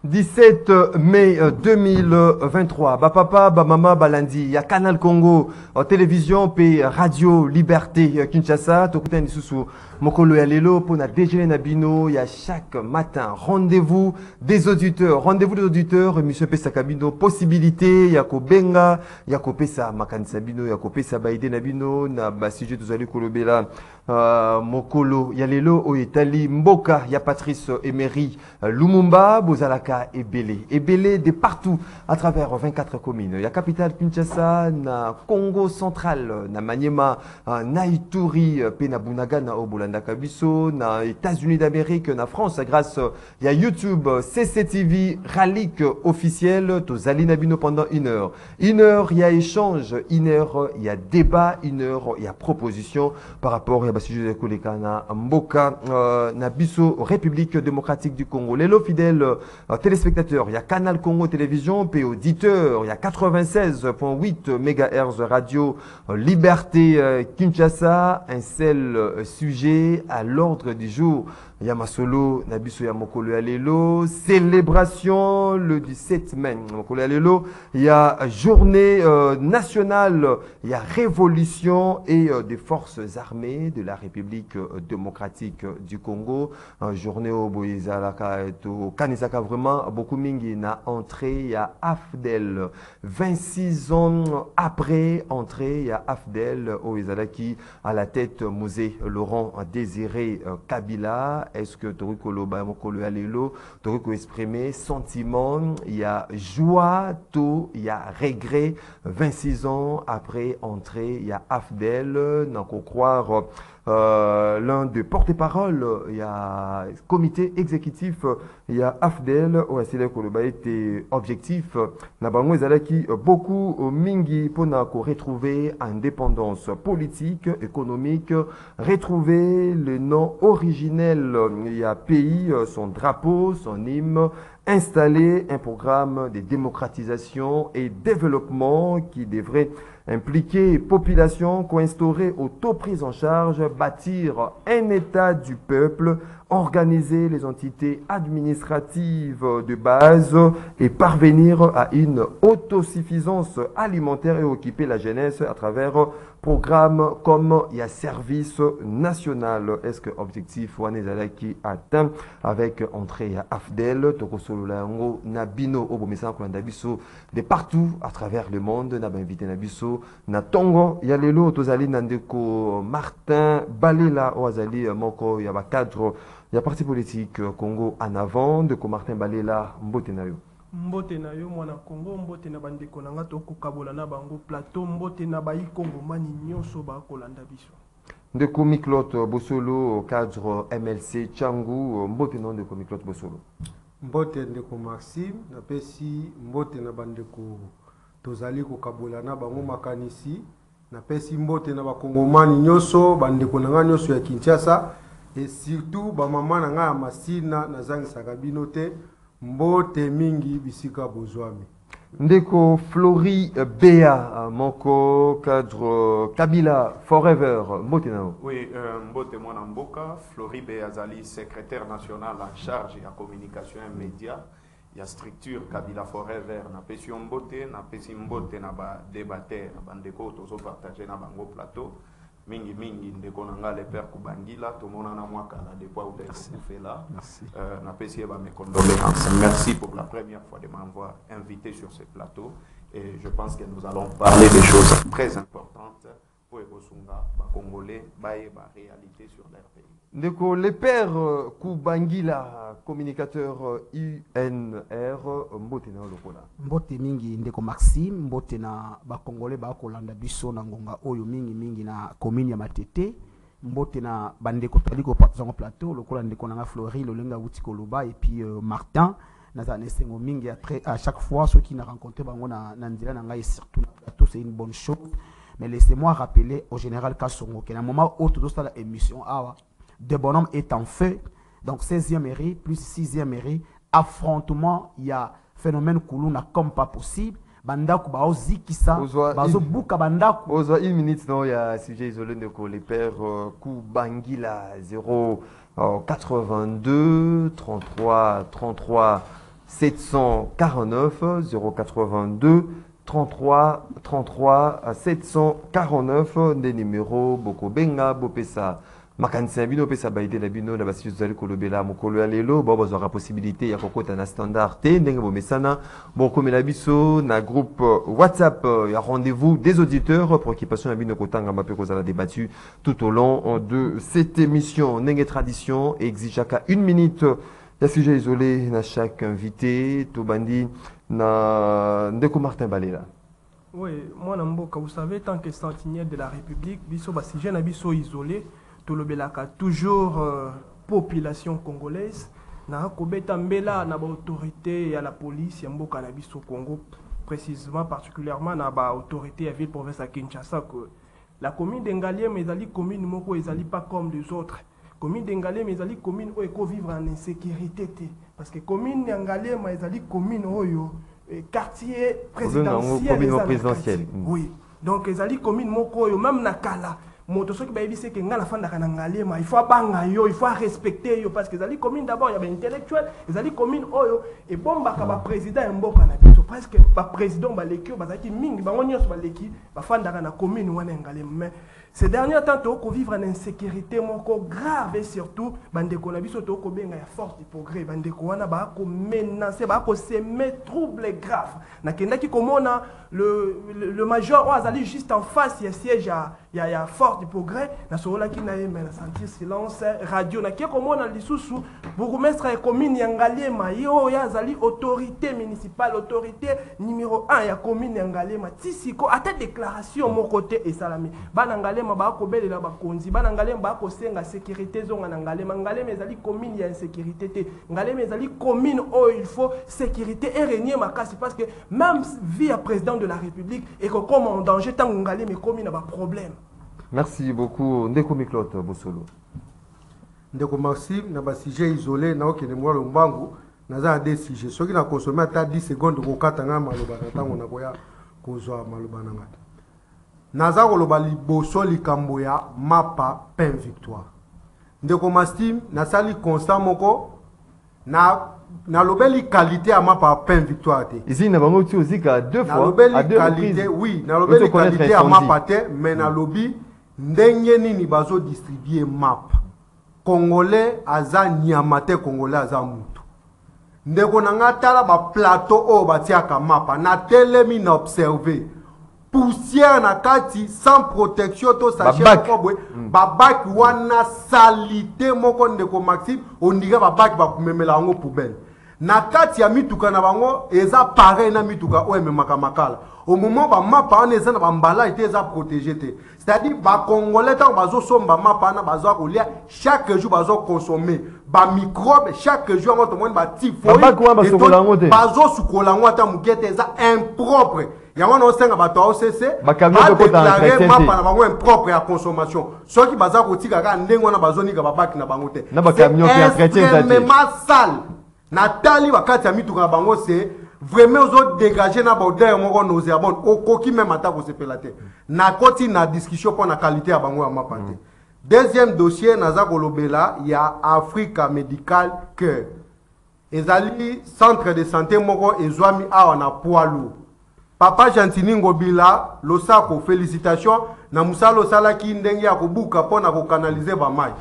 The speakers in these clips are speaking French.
17 mai 2023. Ba papa, ba mama, balandi. Il y a Canal Congo, télévision, puis Radio Liberté Kinshasa. Tokutani Susu, Mokolo Yalelo, pour na déjeuner Nabino. Il y a chaque matin rendez-vous des auditeurs. Rendez-vous des auditeurs, Monsieur Pesa Kabino, possibilité, Yako Benga, Yako Pesa Makani Sabino, Yako Pesa Baïde Nabino, na Basije Tuzali Kolobela. Mokolo Yalelo o Itali Mboka ya Patrice Emery Lumumba Bozalaka Ebele de partout à travers 24 communes. Il y a capitale Kinshasa, na Congo central, na Maniema, na Ituri, na Bunaga, na Obolanda Kabiso, na États-Unis d'Amérique, na France grâce il y a YouTube, CCTV, Ralik officiel, Tozali Nabino pendant 1 heure. 1 heure, il y a échange, 1 heure, il y a débat, 1 heure, il y a proposition par rapport à Basiju Kolekana Mboka Nabiso République démocratique du Congo. Les lots fidèles téléspectateurs, il y a Canal Congo Télévision, puis auditeurs, il y a 96.8 MHz Radio Liberté Kinshasa. Un seul sujet à l'ordre du jour. Il y a Masolo, Nabiso Yamokolo Alelo, célébration le 17 mai. Mokolo Alelo, il y a journée nationale, il y a révolution et des forces armées de la République démocratique du Congo. Journée au Boïzalaka et au Kanisaka, vraiment, beaucoup mingi na entrée, il y a Afdel. 26 ans après entrée, il y a Afdel au Izalaki à la tête Musée Laurent Désiré Kabila. Est-ce que Toriko Loba Mokolo Alelo, Toriko exprimer sentiment, il y a joie, tout, il y a regret. 26 ans après entrée, il y a Afdel, n'en croire. L'un des porte-parole, il y a comité exécutif, il y a Afdel, Oasile Koloba était objectif. Nabango Ezalaki beaucoup mingi pour retrouver indépendance politique, économique, retrouver le nom originel. Il y a pays, son drapeau, son hymne. Installer un programme de démocratisation et développement qui devrait impliquer population, co-instaurer auto-prise en charge, bâtir un État du peuple, organiser les entités administratives de base et parvenir à une autosuffisance alimentaire et occuper la jeunesse à travers programmes comme il y a service national. Est-ce que objectif Wanezalaki atteint avec entrée à Afdel, Tokosololango, Nabino, Obomesa, Kwandabiso, de partout à travers le monde, Naba invité Nabiso, Natongo, Yalelo, Tozali Nandeko, Martin, Balela, Oazali, Moko, Yaba cadre, il y a parti politique Congo en avant, de Martin Balela, Mbotenayo. Mbote na yo mwana Congo, mbote na bandeko na nga tokokabola na bango plateau, mbote na bayi Congo mani nyonso ba kolanda biso. Ndeko Miklot Bosolo cadre MLC Tchangu, mbote non ndeko Miklot Bosolo. Mbote ndeko Maxime, na pesi mbote na bandeko tozali kokabola na bango makanisi, na pesi mbote na bakongomani nyonso bandeko na nga nyonso ya Kinshasa et surtout ba mama na nga ya Masina na zangisaka bino te. Mbote mingi bisika bozwami. Ndeko Flori Bea Moko cadre Kabila Forever mbote nao. Oui, mbote mwana mboka Flori Bea Zali secrétaire national en charge ya communication et médias. Il y a structure Kabila Forever na pesi mbote na ba débatteur na bandeko tozo partager na bango plateau. Mingi ndeko nanga le père Kubangila tout le monde na mwaka la de quoi vous fait là na pesi ba mes condoléances. Merci pour la première fois de m'avoir invité sur ce plateau et je pense que nous allons parler des choses très importantes pour Ekosunga ba congolais ba réalité sur leur pays. Ndeko le père Kubangila communicateur UNR mbote na lokola. Mbote mingi ndeko Maxime, mbote na ba congolais ba kolanda biso na ngonga oyo mingi na commune ya Matete, mbote na bandeko taliko partager plateau lokola ndeko na Flori lolenga wuti koloba et puis Martin na nesengo mingi à chaque fois ceux qui n'a rencontré bango na nzela na ngai surtout na plateau c'est une bonne chose. Mais laissez-moi rappeler au général Kassongo que na moment où tout ça la émission awa de bonhomme est en feu, donc 16e mairie plus 6e mairie, affrontement, il y a phénomène Kuluna comme pas possible. Bandaku ba ozikisa, bazo buka bandaku. Ozo 1 minute non, il y a sujet isolé de les pères Kubangila 0 82 33 33 749 082 33 33 749 des numéros Boko Benga Bopesa makanisi bino pesa baide la bino na basi zali kolobela mokolo ya lelo bo bazwa possibilité ya kokota na standard te ndenge bomesana bon comme la biso na groupe WhatsApp ya rendez-vous des auditeurs préoccupation ya bino kotanga mape kozala débattu tout au long de cette émission ndenge tradition exige chaque 1 minute ya sujet isolé na chaque invité tobandi na ndeko Martin Balela. Oui, moi Namboka, vous savez, tant que sentinelle de la République, biso ba sujet na biso isolé tolobelaka toujours population congolaise na kobeta mbela na ba autorité ya la police ya mboka na biso Congo, précisément particulièrement na ba autorité ya ville province à Kinshasa que la commune d'Engaliem ezali commune moko ezali pas comme les autres. Commune d'Engaliem ezali commune où eko vivre en insécurité parce que commune d'Engaliem ezali commune oyo quartier présidentiel. Oui. Donc ezali commune moko oyo même na kala moto soki bayebi c'est que ngala fanda kana ngalema il faut banga yo il faut respecter yo parce que ezali commune d'abord il y a intellectuel ezali commune oyo et bomba ka ba président mboka na biso presque ba président ba lekio bazaki mingi bango nyonso ba leki ba fanda kana commune wana ngalema mais ces derniers temps to vivre en insécurité moko grave et surtout bandeko na biso to ko benga ya force du progrès bandeko wana ba ko menacer ba ko semer trouble grave na kendaki komona le major azali juste en face ya siège ya force du progrès na sola ki na yema na sentir silence radio na ki komona lisusu bourgmestre ya commune ya Ngaliema yo ya azali autorité municipale autorité numéro 1 ya commune ya Ngaliema tisiko ata déclaration mon côté et salami bana Ngaliema ba ko belela ba konzi bana Ngaliema ba ko senga sécurité zonga na Ngaliema Ngaliema ezali commune ya insécurité te Ngaliema ezali commune où il faut sécurité et régner makasi parce que même via président de la République et que comme en danger tant Ngaliema est commune ba problème. Merci beaucoup Ndeko Miklot Bosolo. Ndeko Maxime na ba sujet isolé na okene mwa lombangu naza des sujets soki na consommer ata 10 secondes ko katanga maloba na tango na koya kozwa maloba na ngata naza koloba liboso likambo ya mapa pain victoire Ndeko Maxime na sali constant moko na lobeli qualité à mapa pain victoire te ici na bango tu ozika deux fois à deux reprises oui na lobeli qualité à mapa te mais na lobi ndenge nini bazo distribuer map congolais aza nyamate congolais aza mutu ndeko nanga tala ba plateau o batiaka mapa na telemi na observer poussière na kati sans protection to sachet kobwe babaki wana salité moko Ndeko Maxime ondika babaki bakumemela ngo poubelle na kati ya mituka na bango eza pareil na mituka o ememaka makala au moment ba mapa on eza na bambala ete eza protégé te c'est-à-dire ba congolais tant bazo somba mapa na bazo kolia chaque jour bazo consommer ba microbe chaque jour on tomone ba typhoïde bazo sukola ngo ata mukete eza impropre yango no senga bato au CC ba déclarer mapa na bango impropre à consommation ceux qui baza kotika ka ndengo na bazo nika babaki na bango te na ba camion qui entretien ça mais ma salle Nathalie wakati ya mituka bango c'est vraiment aux dégager na baudeur moko nauséabonde okoki même ata ko sepelate na koti na discussion pour la qualité ya bango ya mapate. Deuxième dossier naza kolobela ya Africa Medical Care ezali centre de santé moko ezwami awa na Poilu Papa Gentini Ngobila losako félicitations na musalo salaki ndenge ya kobuka pona ko canaliser ba mai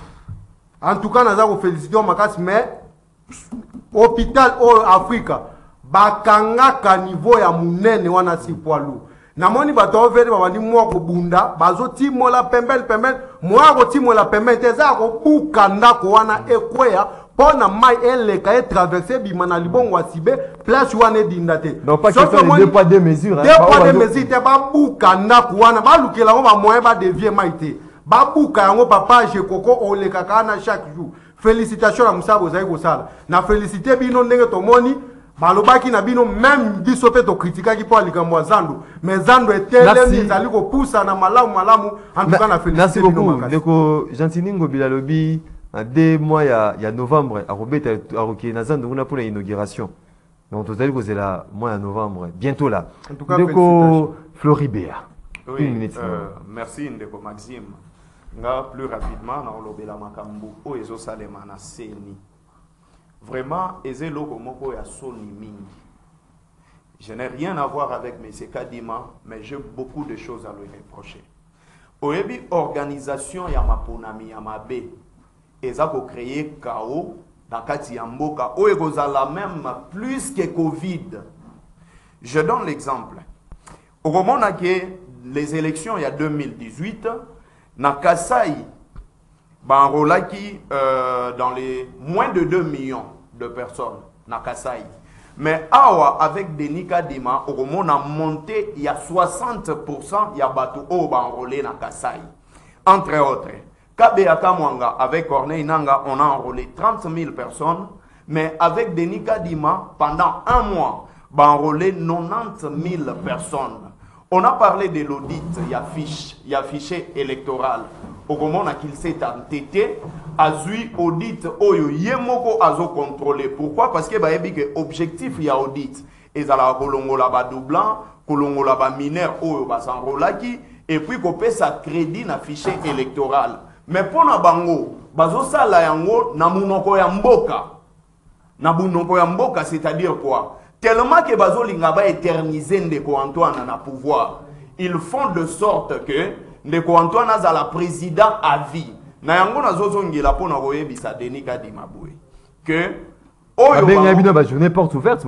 en tout cas naza ko féliciter makasi mais hôpital au Africa bakangaka niveau ya munene wana si Poilu namoni bato vere babandi mwa ko bunda bazo timola pembel mwa ko timola pembel teza ko buka ndako wana ekweya pona mai eleka traverser bimana libongo asibe place wana edindate donc pas question de deux poids deux mesures deux poids deux mesures te ba buka ndako wana balukela ngo ba moyen ba devier mai te ba buka yango papa je koko oleka kana chaque jour. Félicitations à Moussa Bozaï Gosala. Na félicité bino ndenge tomoni balobaki na bino même biso pe to critika ki po likambo Zando mais Zando etele ezali ko poussa na malamu en tout cas na félicité bino makasi. Ndeko Gentini Ngobila lobi dès mois ya novembre a robeta aroki na Zando kuna pour l'inauguration. Donc tozali kozela mois ya novembre bientôt là. En tout cas Ndeko Floribert. Oui, merci Ndeko Maxime. Nga plus rapidement na olobela makambu o ezo salema na seni Vraiment, ezelo komoko ya soni mingi. Je n'ai rien à voir avec M. Kadima, mais j'ai beaucoup de choses à lui reprocher. Oyebi organisation ya maponami ya mabe eza ko créer chaos dans kati ya mboka oyo kozala même plus que Covid. Je donne l'exemple. Au moment que les élections il y a 2018 na Kasai banrolaki dans les moins de 2 millions de personnes na Kasai. Mais awa avec Denis Kadima, au moment a monté, il y a 60% il y a bateau au enrôlé na Kasai. Entre autres, Kabeaka Mwanga avec Corneille Nanga, on a enrôlé 30 000 personnes, mais avec Denis Kadima, pendant un mois, enrôlé 90 000 personnes. On a parlé de l'audit, il y a fichier électoral. Au moment qu'il s'est entêté, azui audit oyo yemoko azo contrôler. Pourquoi? Parce que objectif il y a audit. Et ça la kolongola ba doublant, kolongola ba mineur oyo ba s'enrolaki et puis qu'on paie sa crédit na fichier électoral. Mais pour na bango, bazo sala yango na munoko ya mboka. Na munoko ya mboka, c'est-à-dire quoi? Tellement que bazo linga ba éterniser ndeko Antoine na pouvoir. Ils font de sorte que ndeko Antoine a la président à vie. Na yango na zozongela pona koyebisa Denis Kadima Boué que journée porte ouverte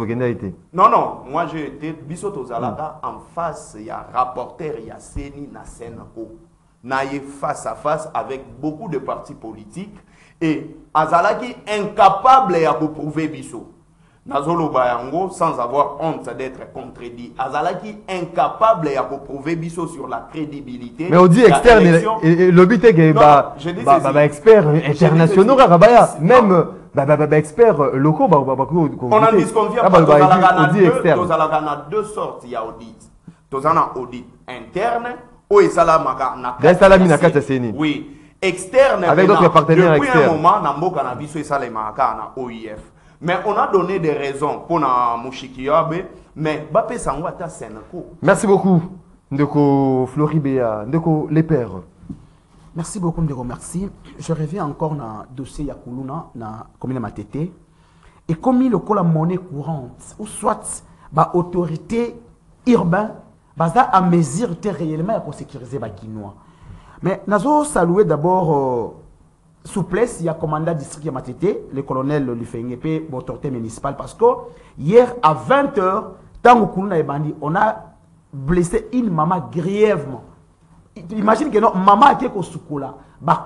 non non, moi j'ai été biso tozalaka en face il y a rapporteur il y a Seni na Senako naye face à face avec beaucoup de partis politiques et azalaki incapable ya ko prouver biso Nazolo Bayango, sans avoir honte d'être contredit, Azalaki incapable à prouver biso sur la crédibilité. Mais on dit externe, et le but est que experts internationaux, même experts locaux, on en disconvient pas. Tous à deux sortes, il y a audit. Tous à audit interne, ou et salamaka. Oui, externe. Avec d'autres partenaires externes. Depuis un moment, Nambo Kanabiso et Salemaka na OIF. Mais on a donné des raisons pour na Mouchikiabe, mais Bapé Sangwata Senako. Merci beaucoup, Ndeko Floribéa, Ndeko Les Pères. Merci beaucoup, Ndeko, merci. Je reviens encore dans le dossier Yakuluna, dans la commune Matete. Et comme il y a la monnaie courante, ou soit l'autorité urbaine, à mesure réellement pour sécuriser les Guinois. Mais nous allons saluer d'abord souplesse, il y a commandant district de Matete, le colonel Lufengepe, autorité municipale, parce que hier à 20h, tant que on a blessé une maman grièvement. Imagine que notre maman a été au soukoula,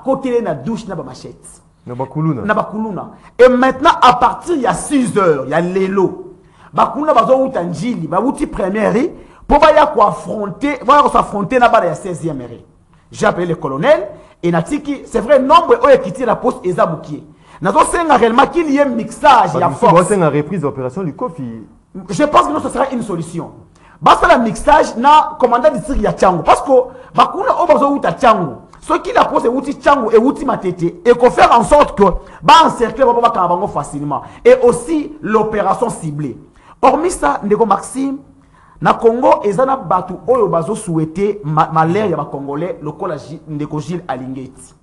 côté la douche, na machette. Et maintenant, à partir il y a 6h, il y a l'élo. Bakuluna bazo utanjili, ba uti première pour s'affronter là-bas il y a 16e mairie. J'ai appelé le colonel et Natiki, c'est vrai, nombre qui quitté la poste et Zabouki. Nous avons réellement qu'il y ait un mixage, il y a force. C'est une reprise d'opération du Kofi. Je pense que non, ce sera une solution. Basta la mixage na commandant district ya Tchango parce que bakuna obazo uta Tchango. Ce qui la pose outil Tchango et outil Matete et qu'on faire en sorte que ba encercler ba kabango facilement et aussi l'opération ciblée. Hormis ça, Ndeko Maxime na Congo ezana batu oyo bazo souhaiter malheur ya ba congolais lokola Ndeko Gilles Alingeti.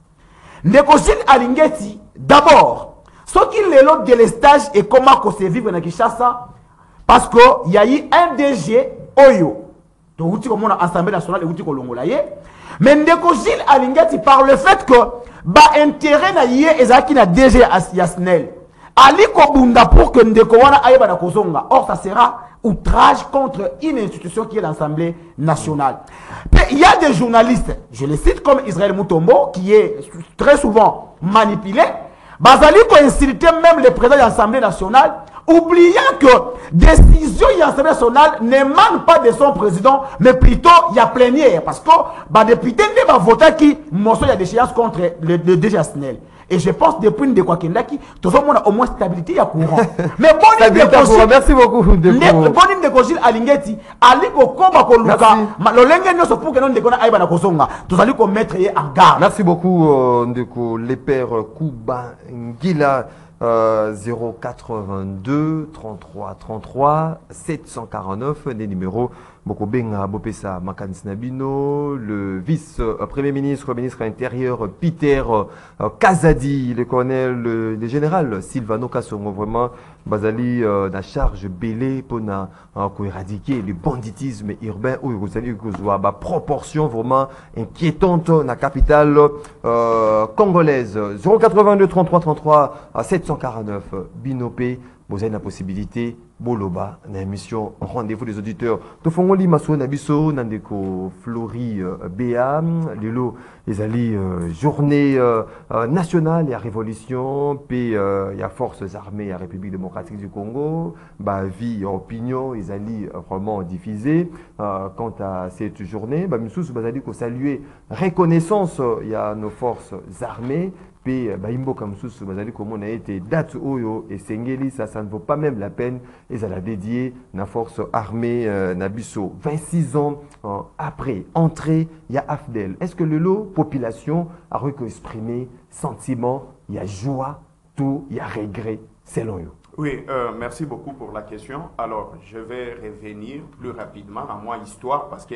Ndeko Gilles Alingeti d'abord ce qui le lot de l'estage et comment qu'on se vivre na Kinshasa parce que il y a eu un DG oyo to outi comme on a Assemblée nationale et outi kolongola ye mais Ndeko Gilles Alingeti par le fait que ba intérêt na yé ezaki na DG Yasnel Ali Kobunda pour que Ndeko wana ayeba na kozonga. Or ça sera outrage contre une institution qui est l'Assemblée nationale. Il y a des journalistes, je les cite comme Israël Mutombo, qui est très souvent manipulé. Bazali ko insulter même le président de l'Assemblée nationale, oubliant que décision de l'Assemblée nationale n'émane pas de son président, mais plutôt il y a plénière. Parce que les députés ne vont voter qui montre il y a des échéances contre le DG Asnel. Et je pense depuis de quoi qu'il y a tout le monde a au moins stabilité à courant. Mais bon, merci beaucoup. Bon, Ndeko Gilles Alingeti, Ali Kokomba Koluka, Lolenge ne se pour que non Ndeko na Aïba na Kosonga. Tout allez qu'on mettre en garde. Merci beaucoup, Ndeko Les Pères Kuba Ngila. 082 33 33 749 des numéros Bokobenga Bopesa Makanis Nabino, le vice-premier ministre, ministre intérieur Peter Kazadi, le colonel, le général Silvano Kassongo, vraiment Bazali na charge belé pour éradiquer le banditisme urbain où vous allez voir proportion vraiment inquiétante dans la capitale congolaise. 082 33 33 749 Binopé, vous avez la possibilité Boloba, na émission Rendez-vous des auditeurs. Tofongoli Maso Nabiso, Nandeko Flori Béa, Lilo, les alliés journée nationale et à révolution, puis il y a forces armées à République démocratique du Congo, bah, vie, opinion, les alliés vraiment diffusés. Quant à cette journée, bah, Moussous, bah, saluer reconnaissance, il y a nos forces armées. Baimbo comme sous comme on a été date oyo et Sengeli ça ne vaut pas même la peine et ça l'a dédié la force armée Nabiso 26 ans après entrée il y a Afdel. Est-ce que le lot population a exprimé sentiment, il y a joie, tout, il y a regret selon eux? Oui, merci beaucoup pour la question. Alors, je vais revenir plus rapidement à moi histoire parce que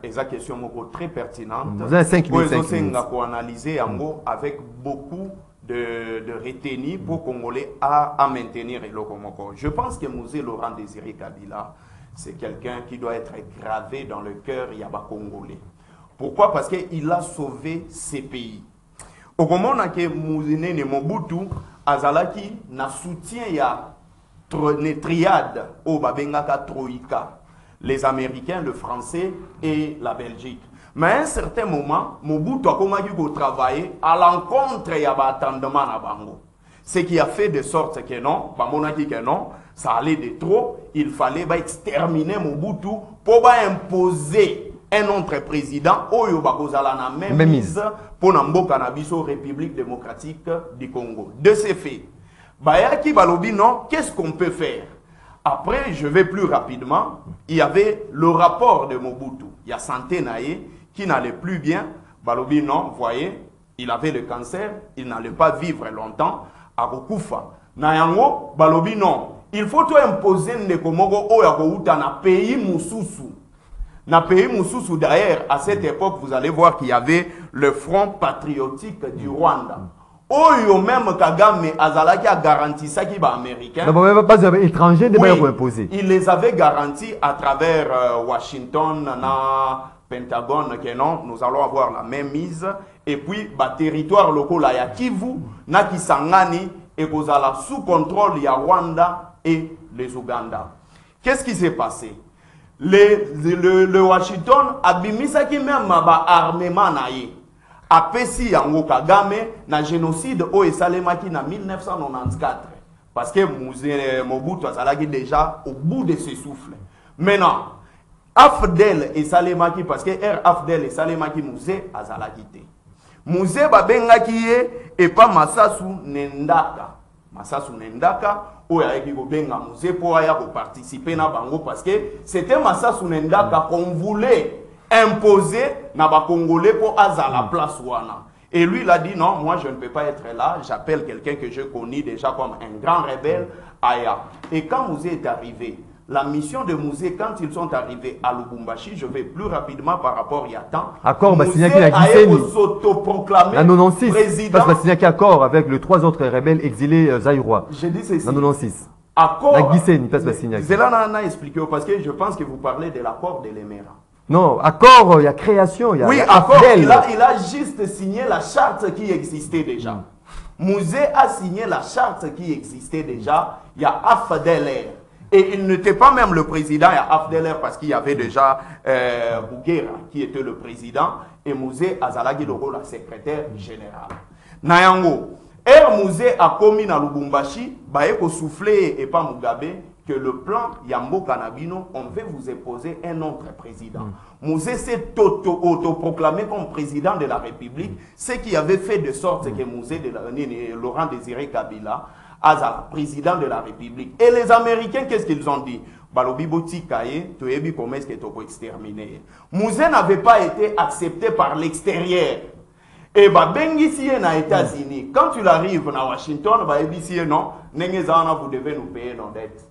esa question moko très pertinente. Vous avez 5 minutes. Pour analyser en gros avec beaucoup de retenue pour Congolais à maintenir le Komoko. Je pense que Mouzé Laurent Désiré Kabila, c'est quelqu'un qui doit être gravé dans le cœur yaba congolais. Pourquoi? Parce qu'il a sauvé ces pays. Au moment où Mouzé Nene Mobutu, Azalaki na soutien ya triade au Babengaka Troïka. Les Américains, le Français et la Belgique. Mais à un certain moment, Mobutu a commencé à travailler à l'encontre de l'attendement à Bango. Ce qui a fait de sorte que non, ça allait de trop. Il fallait exterminer Mobutu pour imposer un autre président au la même mise pour Namboka Nabiso République démocratique du Congo. De ces faits, Bayaki Balobi non, qu'est-ce qu'on peut faire? Après, je vais plus rapidement. Il y avait le rapport de Mobutu. Il y a Santé Naye qui n'allait plus bien. Balobi, non, vous voyez, il avait le cancer, il n'allait pas vivre longtemps à Rokufa. Nayango, Balobi, non. Il faut tout imposer Ndekomogo Oyakouta na pays Moussousou. Na pays Moussousou, d'ailleurs, à cette époque, vous allez voir qu'il y avait le Front patriotique du Rwanda. Oyo même Kagame Azalaki a garanti ça qui va américain. Pas étranger de imposer. Il les avait garantis à travers Washington, na Pentagone que non, nous allons avoir la même mise et puis bah territoire local là ya Kivu, na Kisangani et kozala sous contrôle ya Rwanda et les Ouganda. Qu'est-ce qui s'est passé? Le Washington a bimisa qui même ba armement naïe. Apesi yango Kagame na génocide au Esalemaki na 1994 parce que Mobutu azalaki déjà au bout de ses souffles. Maintenant Afdel et Salemaki parce que Afdel et Salemaki Mouzé azalaki te. Mouzé babengaki et pas Masasu Nendaka. Masasu Nendaka oyaki ko benga Mouzé pour aya ko participer na bango parce que c'était Masasu Nendaka qu'on voulait imposé na ba Congolais pour à la place wana. Et lui il a dit non, moi je ne peux pas être là, j'appelle quelqu'un que je connais déjà comme un grand rebelle, Aya. Et quand Mouzé est arrivé, la mission de Mouzé, quand ils sont arrivés à Lubumbashi, je vais plus rapidement par rapport il y a temps. Accord, Mouzé a s'autoproclamé président. Parce qu'il accord avec les 3 autres rebelles exilés zaïrois. J'ai dit ceci. En 96. Accord. C'est là qu'on a expliqué parce que je pense que vous parlez de l'accord de l'Émera. Non, accord, il y a création, il y a... Oui, accord, il a juste signé la charte qui existait déjà. Mouzé a signé la charte qui existait déjà. Il y a Afdeler. Et il n'était pas même le président, il y a Afdeler parce qu'il y avait déjà Bouguera qui était le président. Et Mouzé Azalagi le rôle de secrétaire général. Nayango, Mouzé a commis dans Lubumbashi, Baeko soufflé et pas Mugabe, que le plan Yambo Kanabino, on veut vous imposer un autre président. Mouzé s'est autoproclamé comme président de la République, ce qui avait fait de sorte que Mouzé Laurent Désiré Kabila a président de la République. Et les Américains, qu'est-ce qu'ils ont dit? Balobi Boti Kaye, Toyebi Komes qui est exterminé. Mouzé n'avait pas été accepté par l'extérieur. Et bah bengisi na États-Unis. Quand tu arrives à Washington, bah ebisi non, nengezana vous devez nous payer nos dettes.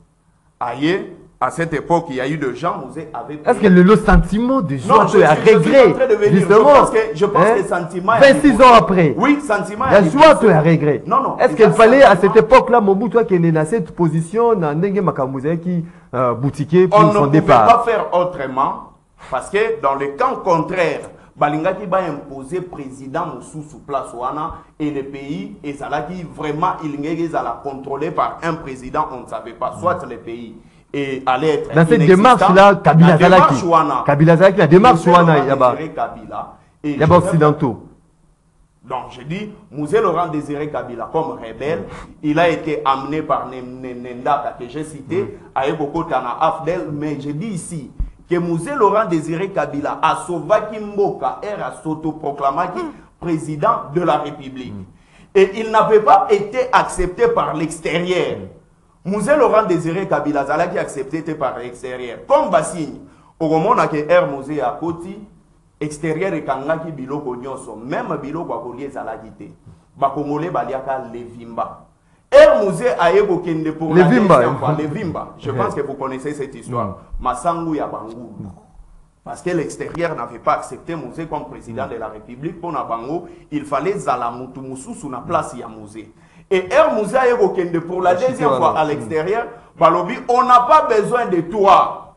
Aïe, à cette époque, il y a eu de gens vous avez. Est-ce que le sentiment de joie, non, tu as regret, justement, je pense que sentiment. 26 ans après. Oui, sentiment. La joie, tu as regret. Non, non. Est-ce qu'il fallait à cette époque-là, Mobutu, toi qui est dans cette position, dans Ndenge Makamouze qui boutiquait pour son départ? On ne pouvait pas faire autrement parce que dans le camp contraire, Balingaki va imposer président sous place wana et le pays et ça là qui vraiment il a contrôlé par un président, on ne savait pas, soit le pays et allait être dans cette démarche-là, Kabila Zalaki, la démarche wana, il y a occidentaux. Donc je dis, Mouzé Laurent Désiré Kabila comme rebelle, il a été amené par Nendaka que j'ai cité, à Ebokotana Afdel, mais je dis ici que Mouzé Laurent Désiré Kabila a sauvé Kimboka et a s'autoproclamé président de la République. Et il n'avait pas été accepté par l'extérieur. Mouzé Laurent Désiré Kabila Zala qui accepté par l'extérieur. Comme Bassigne, au moment où R. Mouzé a Koti, extérieur et Kangaki Biloko Nyonso, même Biloko Akolié Zala Gite, Bakomole Baliaka Levimba. R. Mouzé a évoqué pour la deuxième fois, Levimba. Je pense que vous connaissez cette histoire. Massangu Yabangu. Parce que l'extérieur n'avait pas accepté Mouzé comme président de la République. Pour Nabango, il fallait Zalamutu Moussou sous la place de Mouzé. Et R. Mouzé a évoqué pour la deuxième fois à l'extérieur, Balobi, on n'a pas besoin de toi.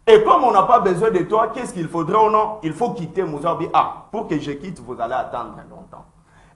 Et comme on n'a pas besoin de toi, qu'est-ce qu'il faudrait ou non? Il faut quitter Mouzé. Ah, pour que je quitte, vous allez attendre longtemps.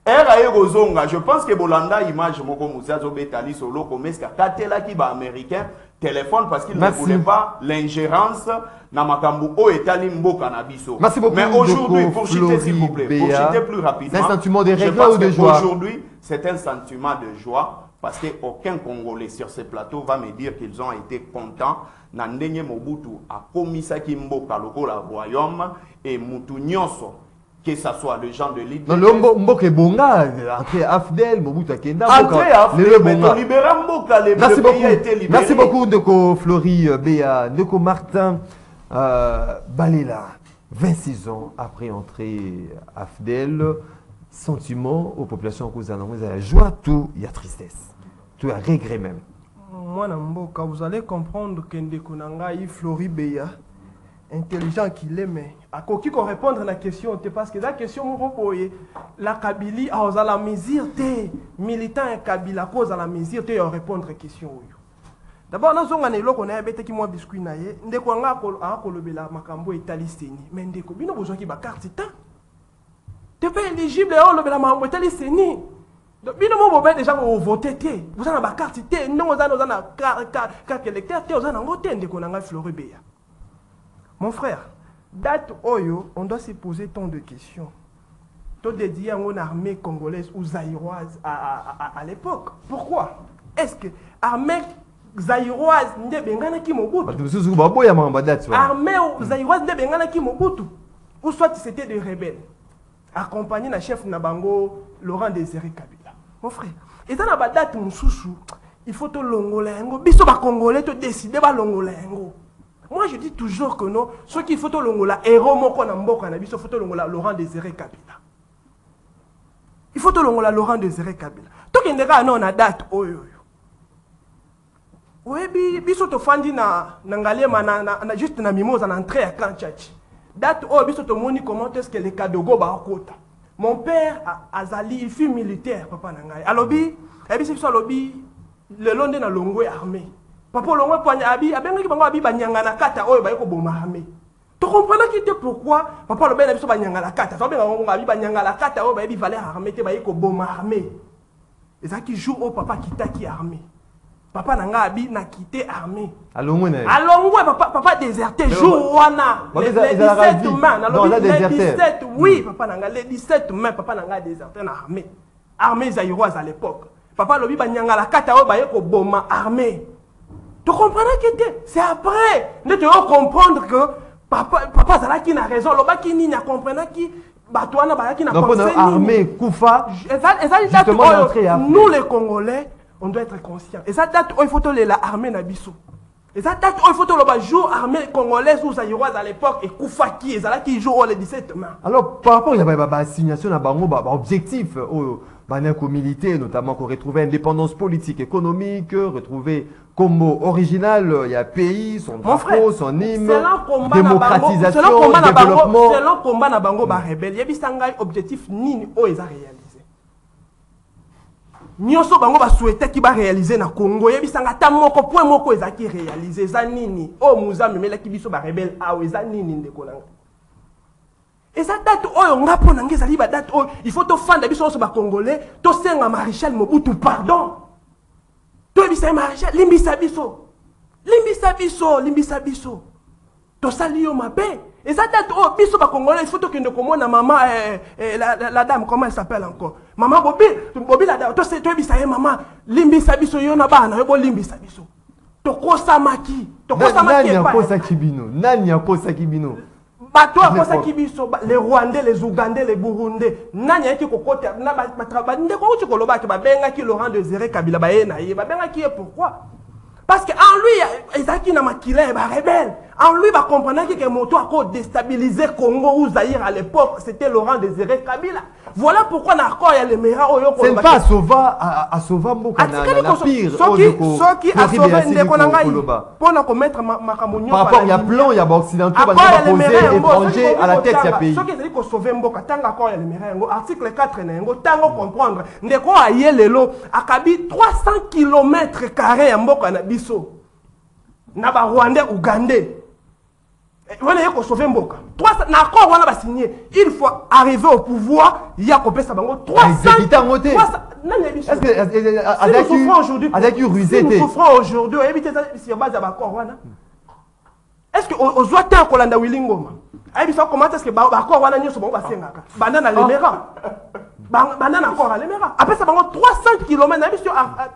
Je pense que Bolanda image moko Moussa Zobetali solo comme est-ce qu'Atela qui va américain téléphone parce qu'il ne voulait pas l'ingérence dans Makambu au Etali Mboka Nabiso. Mais aujourd'hui, pour chuter s'il vous plaît, pour chuter plus rapidement, c'est un sentiment de regret ou de joie? Aujourd'hui, c'est un sentiment de joie parce qu'aucun Congolais sur ce plateau va me dire qu'ils ont été contents. Nandenge Mobutu a commis ça qui Mboka lokola royaume et Mutu Nyonso. Que ce soit le genre de leader. Non, le Mboka est bonga, entre Afdel, Mobutu Akenda. Entre Afdel, mais on libère Mboka, le pays a été libéré. Merci beaucoup, Ndeko Flori Béa, Ndeko Martin Balela, 26 ans après entrée Afdel, sentiment aux populations Kouzana, il y a joie, tout, il y a tristesse, tout, il y a regret même. Moi, Mboka, vous allez comprendre que Ndeko Nangai Flori Béa, intelligent qu'il est, mais à qui qu'on répondre à la question, parce que la question, la Kabylie, à la mesure, militant et Kabila, cause à la mesure, à répondre à la question. D'abord, nous avons un qu'on a bêté qui m'a biscuit naïe, ndeko nga a kolobela makambo italisteni, mais ndeko bino besoin qui ba carte temps. T'es pas éligible à kolobela makambo italisteni. Donc bino mo bobe déjà ko voter té, vous avez ba carte té, non vous avez carte électeur té, vous avez voter ndeko nga Flori Béa. Mon frère, date Oyo, on doit se poser tant de questions. Tout dédié à une armée congolaise ou zaïroise à l'époque. Pourquoi? Est-ce que l'armée zaïroise n'est pas qui Mobutu? Armée zaïroise n'est pas qui Mobutu? Ou soit c'était des rebelles, accompagnés d'un chef Nabango, Laurent Désiré Kabila. Mon frère, et dans la date Moussoussou, il faut te longolengo. Biso ba Congolais te décider ba longolengo. Moi, je dis toujours que non, ceux qui font le héros, il faut Laurent Désiré Kabila. Il faut le Laurent Désiré Kabila. Tant qu'il y a une date, oui, biso to fandi na ngalema na juste na mimosa na entrée à Kanchachi. Date biso to moni comment est-ce que les Kadogo ba kota. Mon père Azali, il fut militaire, papa nangai. Alobi, biso alobi le long de na longwe armée. Papa longwe poignet abi abengi bango abi banyanga na kata oyo ba ko boma armée. Tu comprends qui était pourquoi papa le ben biso banyanga la kata. Ça benga bango abi banyanga la kata oyo ba bi valer armée te ba ko boma armée. Et ça qui joue au papa qui taki armée. Papa nanga abi na quitté armée. Alongwe papa déserté jour wana. Le 17 mai, le 17 oui, papa nanga le 17 mai papa nanga déserté na armée. Armée zaïroise à l'époque. Papa lobi banyanga la kata oyo ba ko boma armée. Tu comprends que c'est après de te comprendre que papa Zala qui n'a raison, le qui n'y a compris qui batouana ba qui n'a pas pensé armée Koufa. Nous les Congolais, on doit être conscients. Et ça date il faut te la armée na biso. Et ça date, il faut que le jour armée congolaise ou zaïroise à l'époque et Koufaki, et ça là qui joue le 17 mai. Alors, par rapport à la assignation à Bango, objectif, militaire, notamment qu'on retrouver indépendance politique, économique, retrouver Combo original, il y a pays, son drapeau, son hymne, démocratisation, développement. C'est le combat na Bango ba rebelle. Il y a un objectif ni o ils a réalisé. Nyonso bango ba souhaiter ki ba réaliser na Congo yebisanga ta moko point moko ezaki réaliser za nini o muza memela ki biso ba rebelle awe za nini ndeko nanga et ça date oyo nga pona ngeza li ba date oyo il faut to fanda biso so ba congolais to senga Maréchal Mobutu pardon to bisa Maréchal limbisa biso to sali yo mabe et ça date oh biso ba congolais il faut to kende komona maman la dame comment elle s'appelle encore maman Bobi la dame to bisa maman limbisa biso yo na bana yo bo limbisa biso to kosamaki nani akosa kibino bato akosaki biso les Rwandais les Ougandais les Burundais nani yaki kokota na ba ndeko uti kolobaki ba bengaki Laurent Désiré Kabila ba ye na ye ba bengaki pourquoi parce que en lui ezaki na makila ba rebelle en lui va comprendre que moto a déstabilisé Congo ou Zaïre à l'époque c'était Laurent Désiré Kabila voilà pourquoi na accord ya le mera oyo c'est pas à sauver mboka na pire soki a sauvé ndeko na ngai pona ko mettre makamunyo par rapport il y a plan il y a occidentaux ba poser étranger à la tête ya pays soki ezali ko sauver mboka tanga accord ya le mera yango article 4 na yango tango comprendre ndeko ayelelo akabi 300 km² ya mboka na biso na ba Rwandais Ougandais. Voilà, il faut sauver Mboka. D'accord, on a signé. Il faut arriver au pouvoir. Il y a coupé ça. 300. Est-ce que avec rusé nous souffrons aujourd'hui, éviter ça sur base d'accord. Est-ce que aux autres Kolanda Willingoma, comment est-ce que d'accord wana nyoso ba sengaka. Banana lemera. Banana encore à lemera. Après ça 300 km na biso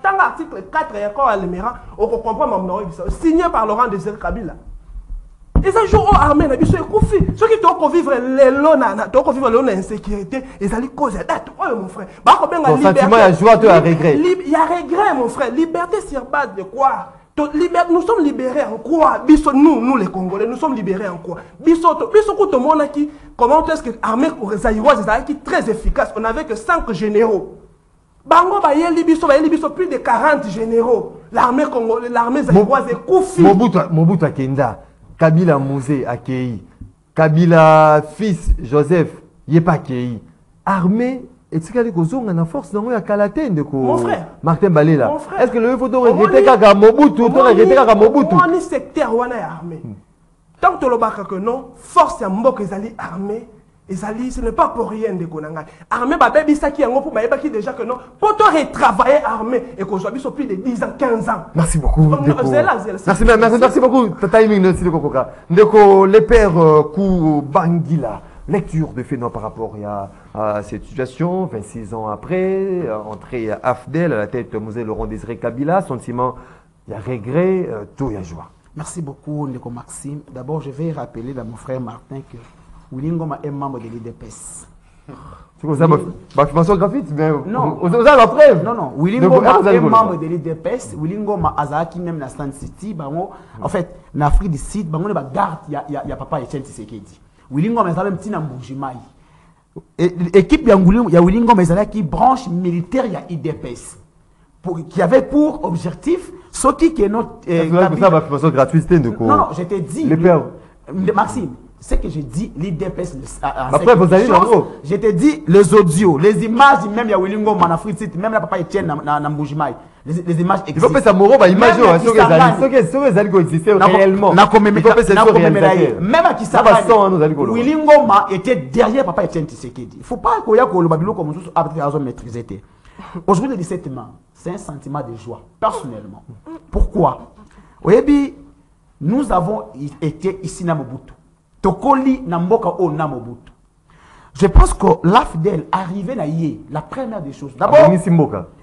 tant article 4 et encore à lemera, on comprend maintenant signé par Laurent Désiré Kabila. Et ça joue aux armées, ceux qui doivent vivre l'insécurité, ils allaient causer date. Oh mon frère, ton sentiment, il y a joie, tu as regret. Il y a regret, mon frère. Liberté sur base de quoi? Nous sommes libérés en quoi? Nous les Congolais, nous sommes libérés en quoi? Comment est-ce que l'armée zaïroise est très efficace? On n'avait que 5 généraux. Bango biso plus de 40 généraux. L'armée congolaise, l'armée zaïroise est Koufi. Mobutu Akenda. Kabila Mouzé Akei, Kabila fils Joseph Yepa Akei, armée et tu sais qu'on a force dans la Kalate de mon frère Martin Balela. Est-ce que le faut regretter Kaka Mobutu, regretter Kaka Mobutu? On est secteur wana armée. Tant que le baka que non, force ya mboko ezali armée. Ezali, ce n'est pas pour rien de Konanga. Armée, baby, ça qui est en pour ma qui déjà que non. Pour toi, retravailler armée et qu'on soit plus de 10 ans, 15 ans. Merci beaucoup. Merci beaucoup. Timing, merci de Kokoka. Ndeko, les pères Kou Bangila. Lecture de Fénois par rapport à cette situation, 26 ans après, entrée à AFDEL, à la tête de Mosé Laurent Désiré Kabila, sentiment, il y a regret, tout y a joie. Merci beaucoup, Ndeko Maxime. D'abord, je vais rappeler à mon frère Martin que Willingoma est membre de l'IDPS. C'est comme ça, ma formation graphique, mais non. Vous avez la preuve. Non. Willingoma est membre de l'IDPS. Willingoma Azaki même dans Stand City. En fait, en Afrique du Sud, on a garde, il y a papa Etienne Tshisekedi. Willingoma est un petit Namboujimaï. Équipe ya Willingoma est qui branche militaire, il y a IDPS. Qui avait pour objectif, ce qui est notre. C'est ça, ma formation gratuite, non, je t'ai dit. Les pères. Maxime. Ce que j'ai dit, l'IDPS. Après, vous allez dans je t'ai dit les audios, les images, même il y a Willingo, Manafrit, même la papa Etienne, Namboujimaï. Les images existent. Il faut faire ça, Moro, image, ce que les algos existent réellement. Même à Kisangani, Willingo était derrière papa Etienne Tshisekedi. Il ne faut pas qu'il y ait le Babylone comme nous avons maîtrisé. Aujourd'hui, le 17 mai, c'est un sentiment de joie, personnellement. Pourquoi? Nous avons été ici à Mobutu. Tokoli Namboka o Namobutu. Je pense que l'AFDEL arrivait à y la première des choses. D'abord,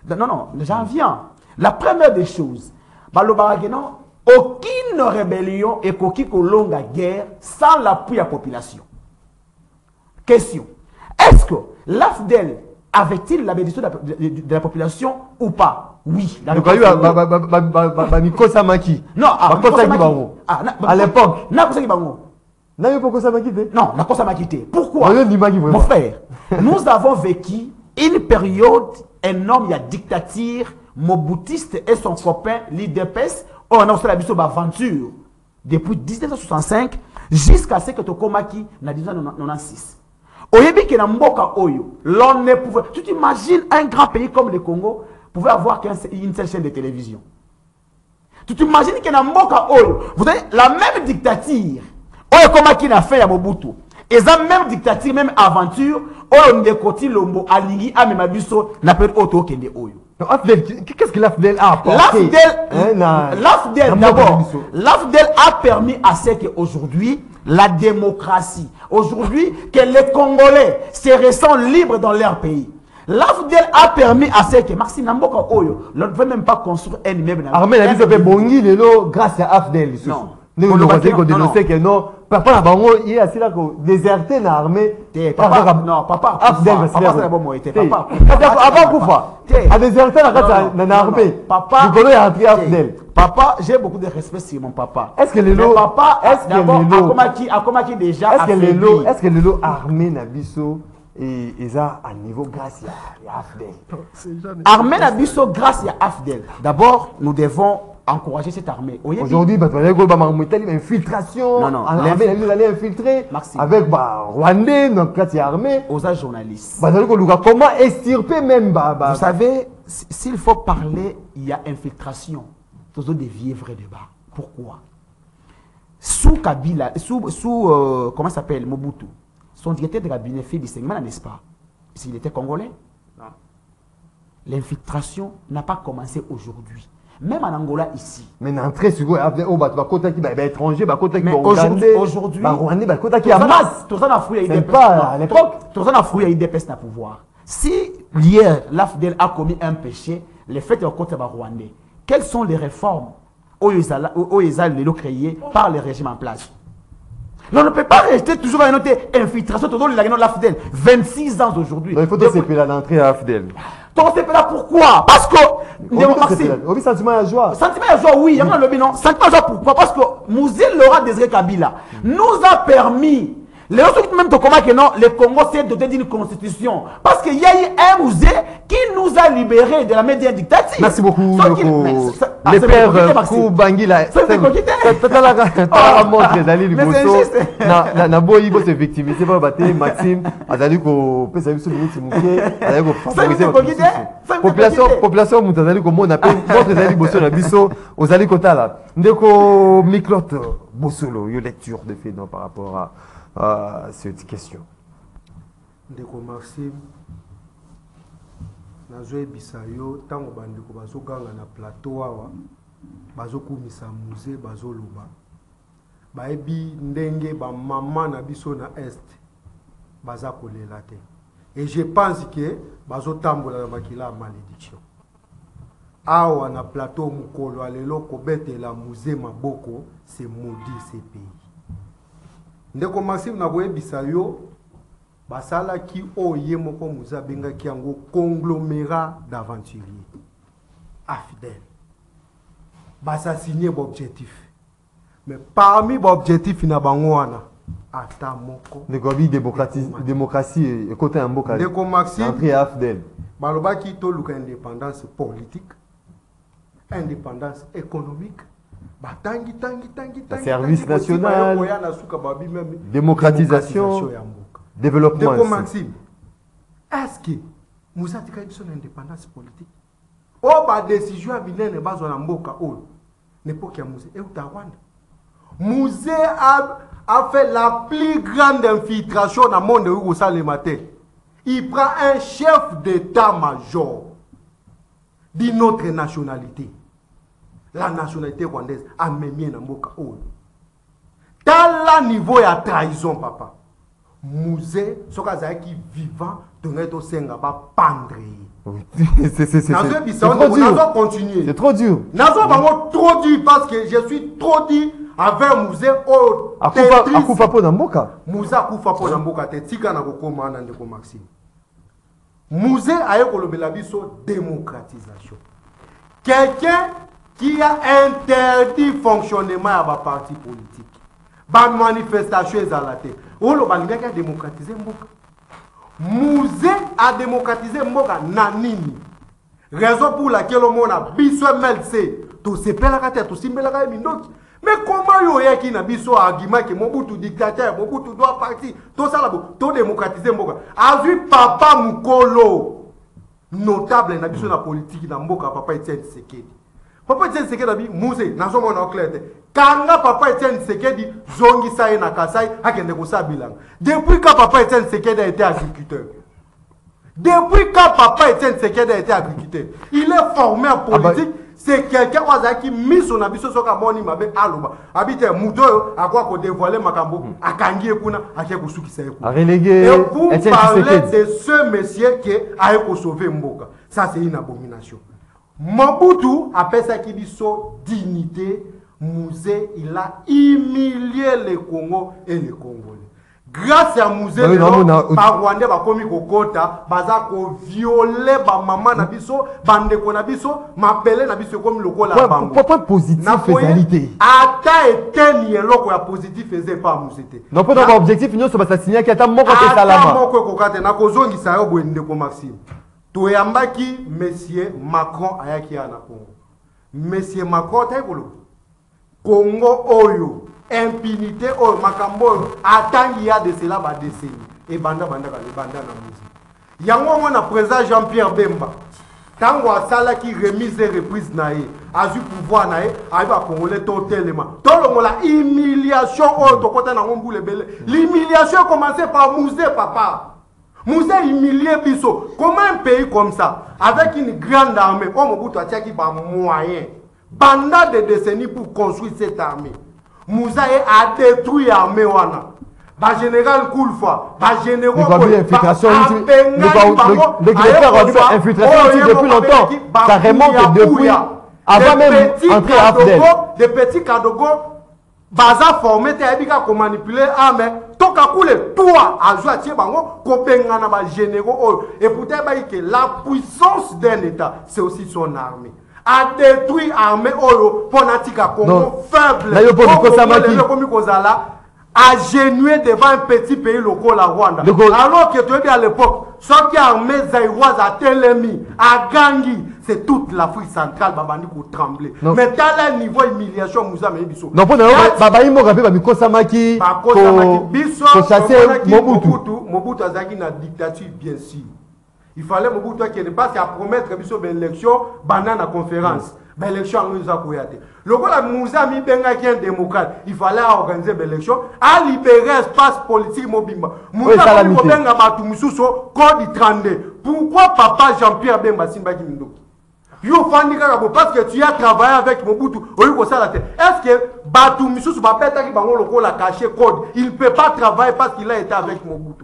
non, j'en viens. La première des choses, aucune rébellion et aucune longue guerre sans l'appui de la population. Question. Est-ce que l'AFDEL avait-il la bénédiction de la population ou pas? Oui. La Donc, réponse est oui. Nico Samaki. Non, à l'époque. Non, Nako Samaki. Pourquoi? Mon Mon frère, nous avons vécu une période, un homme, il y a dictature, Moboutiste et son copain, l'IDPS, on a aussi la vision d'aventure depuis 1965 jusqu'à ce que Tokomaki n'a 1996. Oyebi que na mboka oyo, l'on ne pouvait. Tu t'imagines un grand pays comme le Congo pouvait avoir une seule chaîne de télévision. Tu t'imagines que na mboka oyo, vous avez la même dictature. Oyo Komaki n'a fait à Mobutu. Et la même dictature, même aventure, oyo ndekoti lombo alingi amemabiso na peut auto kende oyo. Qu'est-ce que l'AFDEL a apporté? L'AFDEL d'abord, l'AFDEL a permis à ce qu'aujourd'hui, la démocratie, aujourd'hui, que les Congolais se ressentent libres dans leur pays. L'AFDEL a permis à ce que Maxime Namboka Oyo ne pouvait même pas construire un immeuble. Armée a dit que Bongi, grâce à AFDEL. Non. Nous avons dénoncé que non. Papa na bango il est assis là ko déserté na armée. Papa non, papa c'est la bonne moitié. Papa avant Koufa. A déserté na armée. Papa du Golo est rentré AFDEL. Papa, j'ai beaucoup de respect sur mon papa. Est-ce que les lots papa a Komaki déjà est-ce que les lots armés na biso et ça à niveau grâce à AFDEL. Armée na biso grâce à AFDEL. D'abord, nous devons encourager cette armée. Aujourd'hui, infiltration. Non. L'armée allait infiltrer avec Rwandais, donc là, c'est armé. Aux journalistes. Comment extirper même Vous savez, s'il faut parler, il y a infiltration. Tous des vieux vrais débats. Pourquoi? Sous Kabila, comment ça s'appelle, Mobutu, son directeur de cabinet fait du segment, n'est-ce pas? S'il était congolais? Non. L'infiltration n'a pas commencé aujourd'hui. Même en Angola ici. Mais l'entrée sur étranger, aujourd'hui, c'est pas à l'époque. Tout ça n'a fouillé à IDPS na pouvoir. Si hier l'AFDEL a commis un péché, le fait de côté Rwandais, quelles sont les réformes au créées par le régime en place? On ne peut pas rester toujours à une infiltration tout le long de l'AFDEL. 26 ans aujourd'hui. Il faut que l'entrée à l'AFDEL. Pourquoi? Parce que sentiment de joie. Sentiment de joie, oui. Sentiment de joie, pourquoi? Parce que Mouzil Laurent Désiré Kabila nous a permis. Les autres même de comment que non, le Congo s'est doté d'une constitution. Parce qu'il y a eu un musée qui nous a libérés de la média dictature. Merci beaucoup. Les pères Koubangi là. C'est victimisé par Maxime. Population mutazali ko mona pe votre zali bosso na biso ozali kotala ndeko Miklot Bosolo yo lecture de fait par rapport à cette question. Ndeko Maxime nazo bisayo tango bandeko bazoganga na plateau awa bazokumisa musée bazoloba baebi ndenge ba mama na biso na est baza kolela te. Et je pense que bazotambola na makila ya malédiction. Awa na plateau mukolo alelo kobete la musée maboko c'est maudit ce pays. Ndeko Maxime na boye bisayo basala ki oye moko muza benga ki yango conglomérat d'aventuriers. AFDEL. Basa signé objectif. Mais parmi l'objectif na bango wana ata moko démocratie et côté un mboka Ndeko Maxime entrée à AFDEL balobaki to luka indépendance politique, indépendance économique, batangi service national, démocratisation, développement. Ndeko Maxime, est-ce que nous avons une indépendance politique? Oh, ba décision à minene bazo na mboka oyo n'époque ya musée et Rwanda. Musée a fait la plus grande infiltration dans le monde où ça le matin. Il prend un chef d'état-major d'une autre nationalité. La nationalité rwandaise a même dans mboka oyo. Dans le niveau de trahison, papa. Musée, ce qui vivant, de senga ba pendre. C'est trop dur. Trop dur parce que je suis trop dur avec un musée au Akufa po na mboka. Musée akufa po na mboka te tika na kokoma na Ndeko Maxime. Musée aye kolobela biso démocratisation. quelqu'un qui a interdit fonctionnement à ma parti politique. Ba manifestation ezalate. Olo balingaki a démocratiser mboka. Musée a démocratisé mboka na nini. Raison pour laquelle on a biso MLC to sepelaka te to simbelaka mindoki. Mais comment yo yaki na biso argument que Mobutu dictateur, Mobutu doit partir, tout ça là to démocratiser mboka. A vu papa Mukolo notable na biso na politique na mboka papa Etienne Tshisekedi. Papa Etienne Tshisekedi abi musée na zo mona clair. Kanga papa Etienne Tshisekedi zongi sa na Kasai akende ko sa bilang. Depuis que papa Etienne Tshisekedi a été agriculteur. Depuis quand papa Etienne Tshisekedi a été agriculteur, il est formé en politique. C'est quelqu'un qui mis son habit sur son moni mabe aloba. Habite muto à quoi qu'on dévoile makambo à kangi kuna à qui kusuki sayo. A relégué. Et vous parlez de ce monsieur qui a sauvé Mboka. Ça c'est une abomination. Mobutu appelle ça qui dit son dignité. Musée, il a humilié le Congo et les Congolais. Grâce à Musée, par Rwanda, ba komi kokota, baza ko violer ba maman na biso, bande ko na biso, m'appeler na biso comme lokola bango. Pourquoi positif faisalité? Ata eteni eloko ya positif faisait pas Musée. Non pas dans objectif nous sommes assassinés qui attend moko te salama. Moko kokata na kozongisa yo boende ko Maxime. Toyambaki monsieur Macron ayaki na Congo. Monsieur Macron taikolo. Congo oyo impunité oyo makambo atangi ya de cela ba décennie et banda na musique yango na président Jean-Pierre Bemba tango asala ki remise et reprise nae azu pouvoir nae aiba congolais totalement tolongola humiliation oyo tokota na ngombule bele l'humiliation commencé par Musée papa Musée humilié biso comment un pays comme ça avec une grande armée on Mobutu atiaki ba moyen pendant des décennies pour construire cette armée. Moussa a détruit l'armée. Le général Koulfa, le général infiltration depuis longtemps. Ça remonte depuis avant même entrer à Afdel. Des petits Kadogo, baza formé, tu as manipuler l'armée. Toka koule, toi, à jouer à Tiebango, Kopengana, généraux. Et pour te dire que la puissance d'un État, c'est aussi son armée. A détruit l'armée pour Natika Congo faible. A genué devant un petit pays local à Rwanda. Alors que tu es à l'époque, ce qui a armé Zaïroise à Telemi, à Gangi, c'est toute l'Afrique centrale babandi ko trembler. Mais dans le niveau humiliation Moussa Mebiso. Non pour babayi mo rapé ba Mikosamaki biso chasser Mobutu azaki na dictature bien sûr. Il fallait Mobutu qui ne pas qu'à promettre biso ben élection banana conférence. Ben élection en nous a koyate. Le la Moussa mi benga qui est démocrate, il fallait organiser ben élection, à libérer espace politique mobimba. Moussa mi benga batu mususo code 32. Pourquoi papa Jean-Pierre Bemba Simba Kindoki? Yo fandi kaka parce que tu as travaillé avec Mobutu, oyuko sala te. Est-ce que batu mususo ba beta ki bango loko la caché code, il peut pas travailler parce qu'il a été avec Mobutu.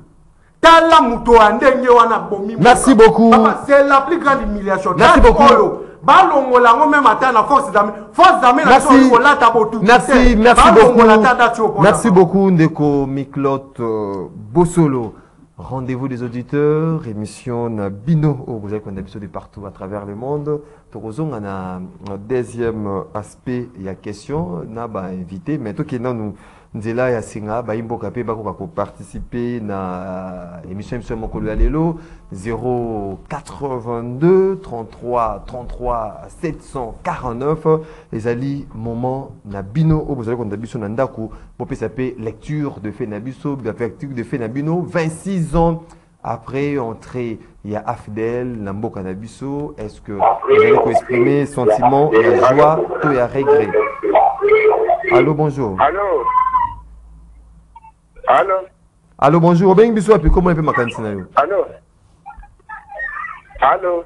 Merci beaucoup. C'est la plus grande humiliation. Merci beaucoup. Merci beaucoup Ndeko Miklot Bossolo. Rendez-vous des auditeurs, émission Bino, vous avez qu'on a de partout à travers le monde. On a un deuxième aspect, il y a question, on a invité, mais tout qui est nous Nzela ya singa ba imboka pe bako bako participer na émission Mokolo Alelo 082 33 33 749 ezali moment na bino o bozali konda biso na ndako pour saper lecture de fait na biso lecture de fait na bino 26 ans après entrée il y a Afdel na mboka na biso est-ce que vous allez exprimer sentiment et joie ou et regret? Allô, bonjour. Allô. Allô. Allô, bonjour. Ben biso api comment on peut makanisi na yo? Allô. Allô.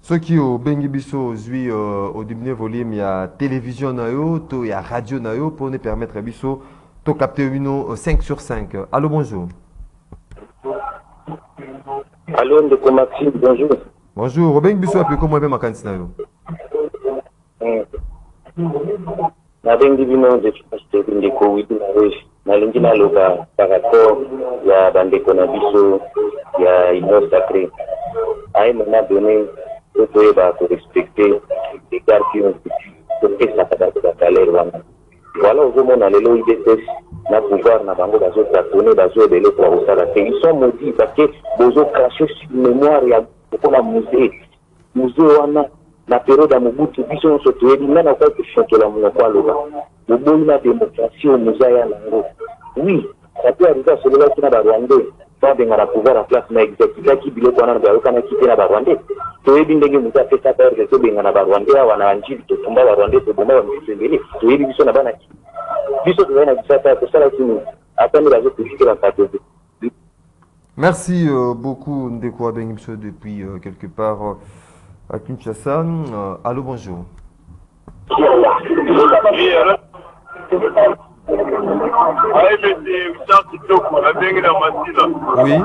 Ce qui au bengi biso zui au diminué volume il y a télévision na yo, to il y a radio na yo pour nous permettre biso to capter une 5 sur 5. Allô, bonjour. Allô, Ndeko Maxime, bonjour. Bonjour. Ben biso api comment on peut makanisi na yo? Nabengi bino de Ndeko Widi na wewe. Nalingi na loba par rapport ya bandeko na biso ya Union Sacrée. Aïe m'a donné il faut respecter les gars qui ont fait ça dans voilà, au moins, on a les IDPS, na pouvoir, na bango, bazo cartonné, bazo ebele pour Osala. Ils sont maudits parce que bazo craché sur mémoire, il y a beaucoup de musée. Musée, on a la période à Mobutu, biso on se trouve, il y a quoi que je fais la monopole là. Le bon, la démocratie au musée à Lango. Oui, ça peut arriver à celui-là qui n'a pas Rwandais. Pas de la pouvoir en place, mais exécutif qui billet qu'on a quitté la Rwandais. Tu es bien que nous avons fait ça parce que c'est bien la Rwandais, on a un gil, tout le monde a Rwandais, c'est bon, on a un gil, tu es bien que na Merci beaucoup Ndeko Abengimso depuis quelque part à Kinshasa. Allô, bonjour. Oui.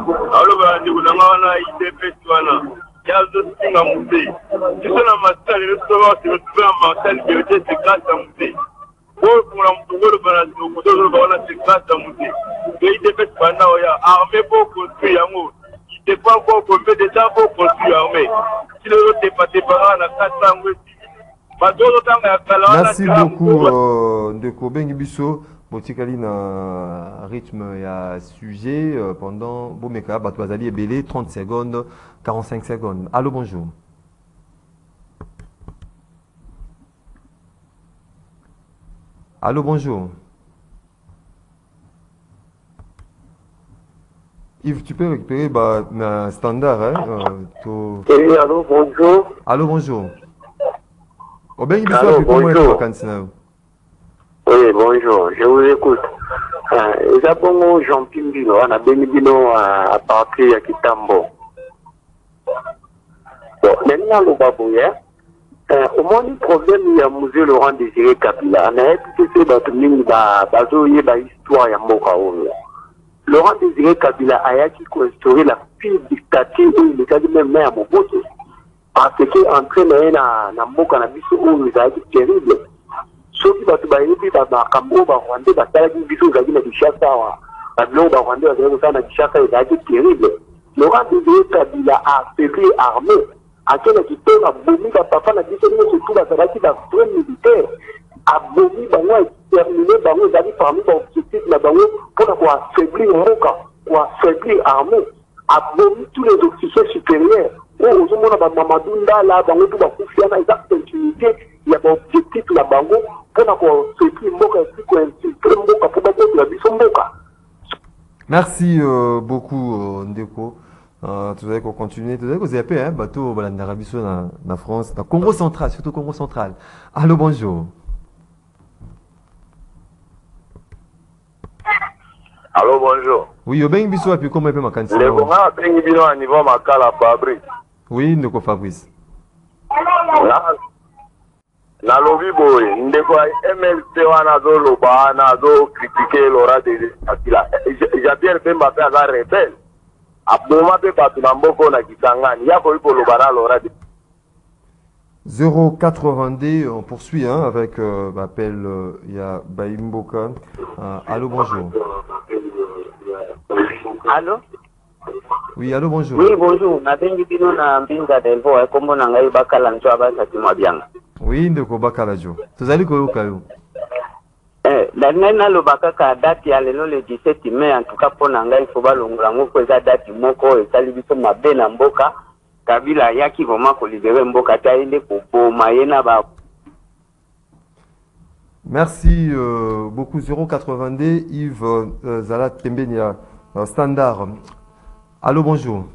Merci beaucoup Ndeko Bengibiso. Botikali na rythme ya sujet pendant Bomeka Batouazali et Belé 30 secondes 45 secondes. Allô, bonjour. Allô, bonjour. Yves, tu peux récupérer un standard, hein? Oui, allô, bonjour. Allô, bonjour. Oh, ben, bonjour. Oui, bonjour, je vous écoute. Zabongo Jean Pimbino, on a bénibino à partir de Kitambo. Bon, maintenant, le babouya, au moins, le problème, il y a un musée Laurent Désiré Kabila. On a écouté cette histoire ya Moka. Laurent Désiré Kabila a construit la pire dictature où il est même à Mobutu. Parce que entraîné na Moka na biso où il a été terrible. Soki batu bayebi bakambo Rwandais batalaki biso ezalaki na Kinshasa awa babiloko Rwandais bazalaki kosala na Kinshasa ezalaki terrible. Laurent Désiré Kabila a affaibli armée akelaki mpe abomi bapapa na biso nyonso tu bazalaki bafrais militaire abomi bango extermine bango ezalaki parmi baobjectif na bango mpona koaffaiblir mboka koaffaiblir armée abomi tous les officiers supérieurs oyo ozomona bamamadou ndala bango tu bakufi wana eza continuité ya baobjectif na bango. Merci beaucoup Ndeko. Tu savez qu'on continue, tu savez qu'on ZAP, hein, bateau d'Arabie Saoudite na France, na Congo central, surtout Congo central. Allô, bonjour. Allô, bonjour. Oui, Obeng Bisso, et puis comment il peut m'accanter? Le bon a Obeng Bisso à niveau Makala Fabrice. Oui, Ndeko Fabrice. Na lobby boy, ndeko MLC wana zo loba na zo critiquer Laurent Désiré Kabila. Jean-Pierre Bemba pe aza rebelle. Aboma pe batu na mboko na Kisangani. Yako ipo loba na Laurent Désiré. 082, on poursuit hein, avec l'appel ya Baimboka. Allô, bonjour. Allô? Oui, allô, bonjour. Oui, bonjour. Nabengi bino na mbinga delvo kombo na ngai bakala nto abasa timwabianga. Oui, Ndeko Bakalajo. Tozali koyoka yo. Nana lobaka ka date ya lelo le 17 mai en tout cas pona ngai fo balongola ngo ko eza date moko esali biso mabe na mboka Kabila yaki vraiment ko libérer mboka ta ile ko boma yena ba. Merci beaucoup 082 Yves Zala Tembenia standard. Allô, bonjour.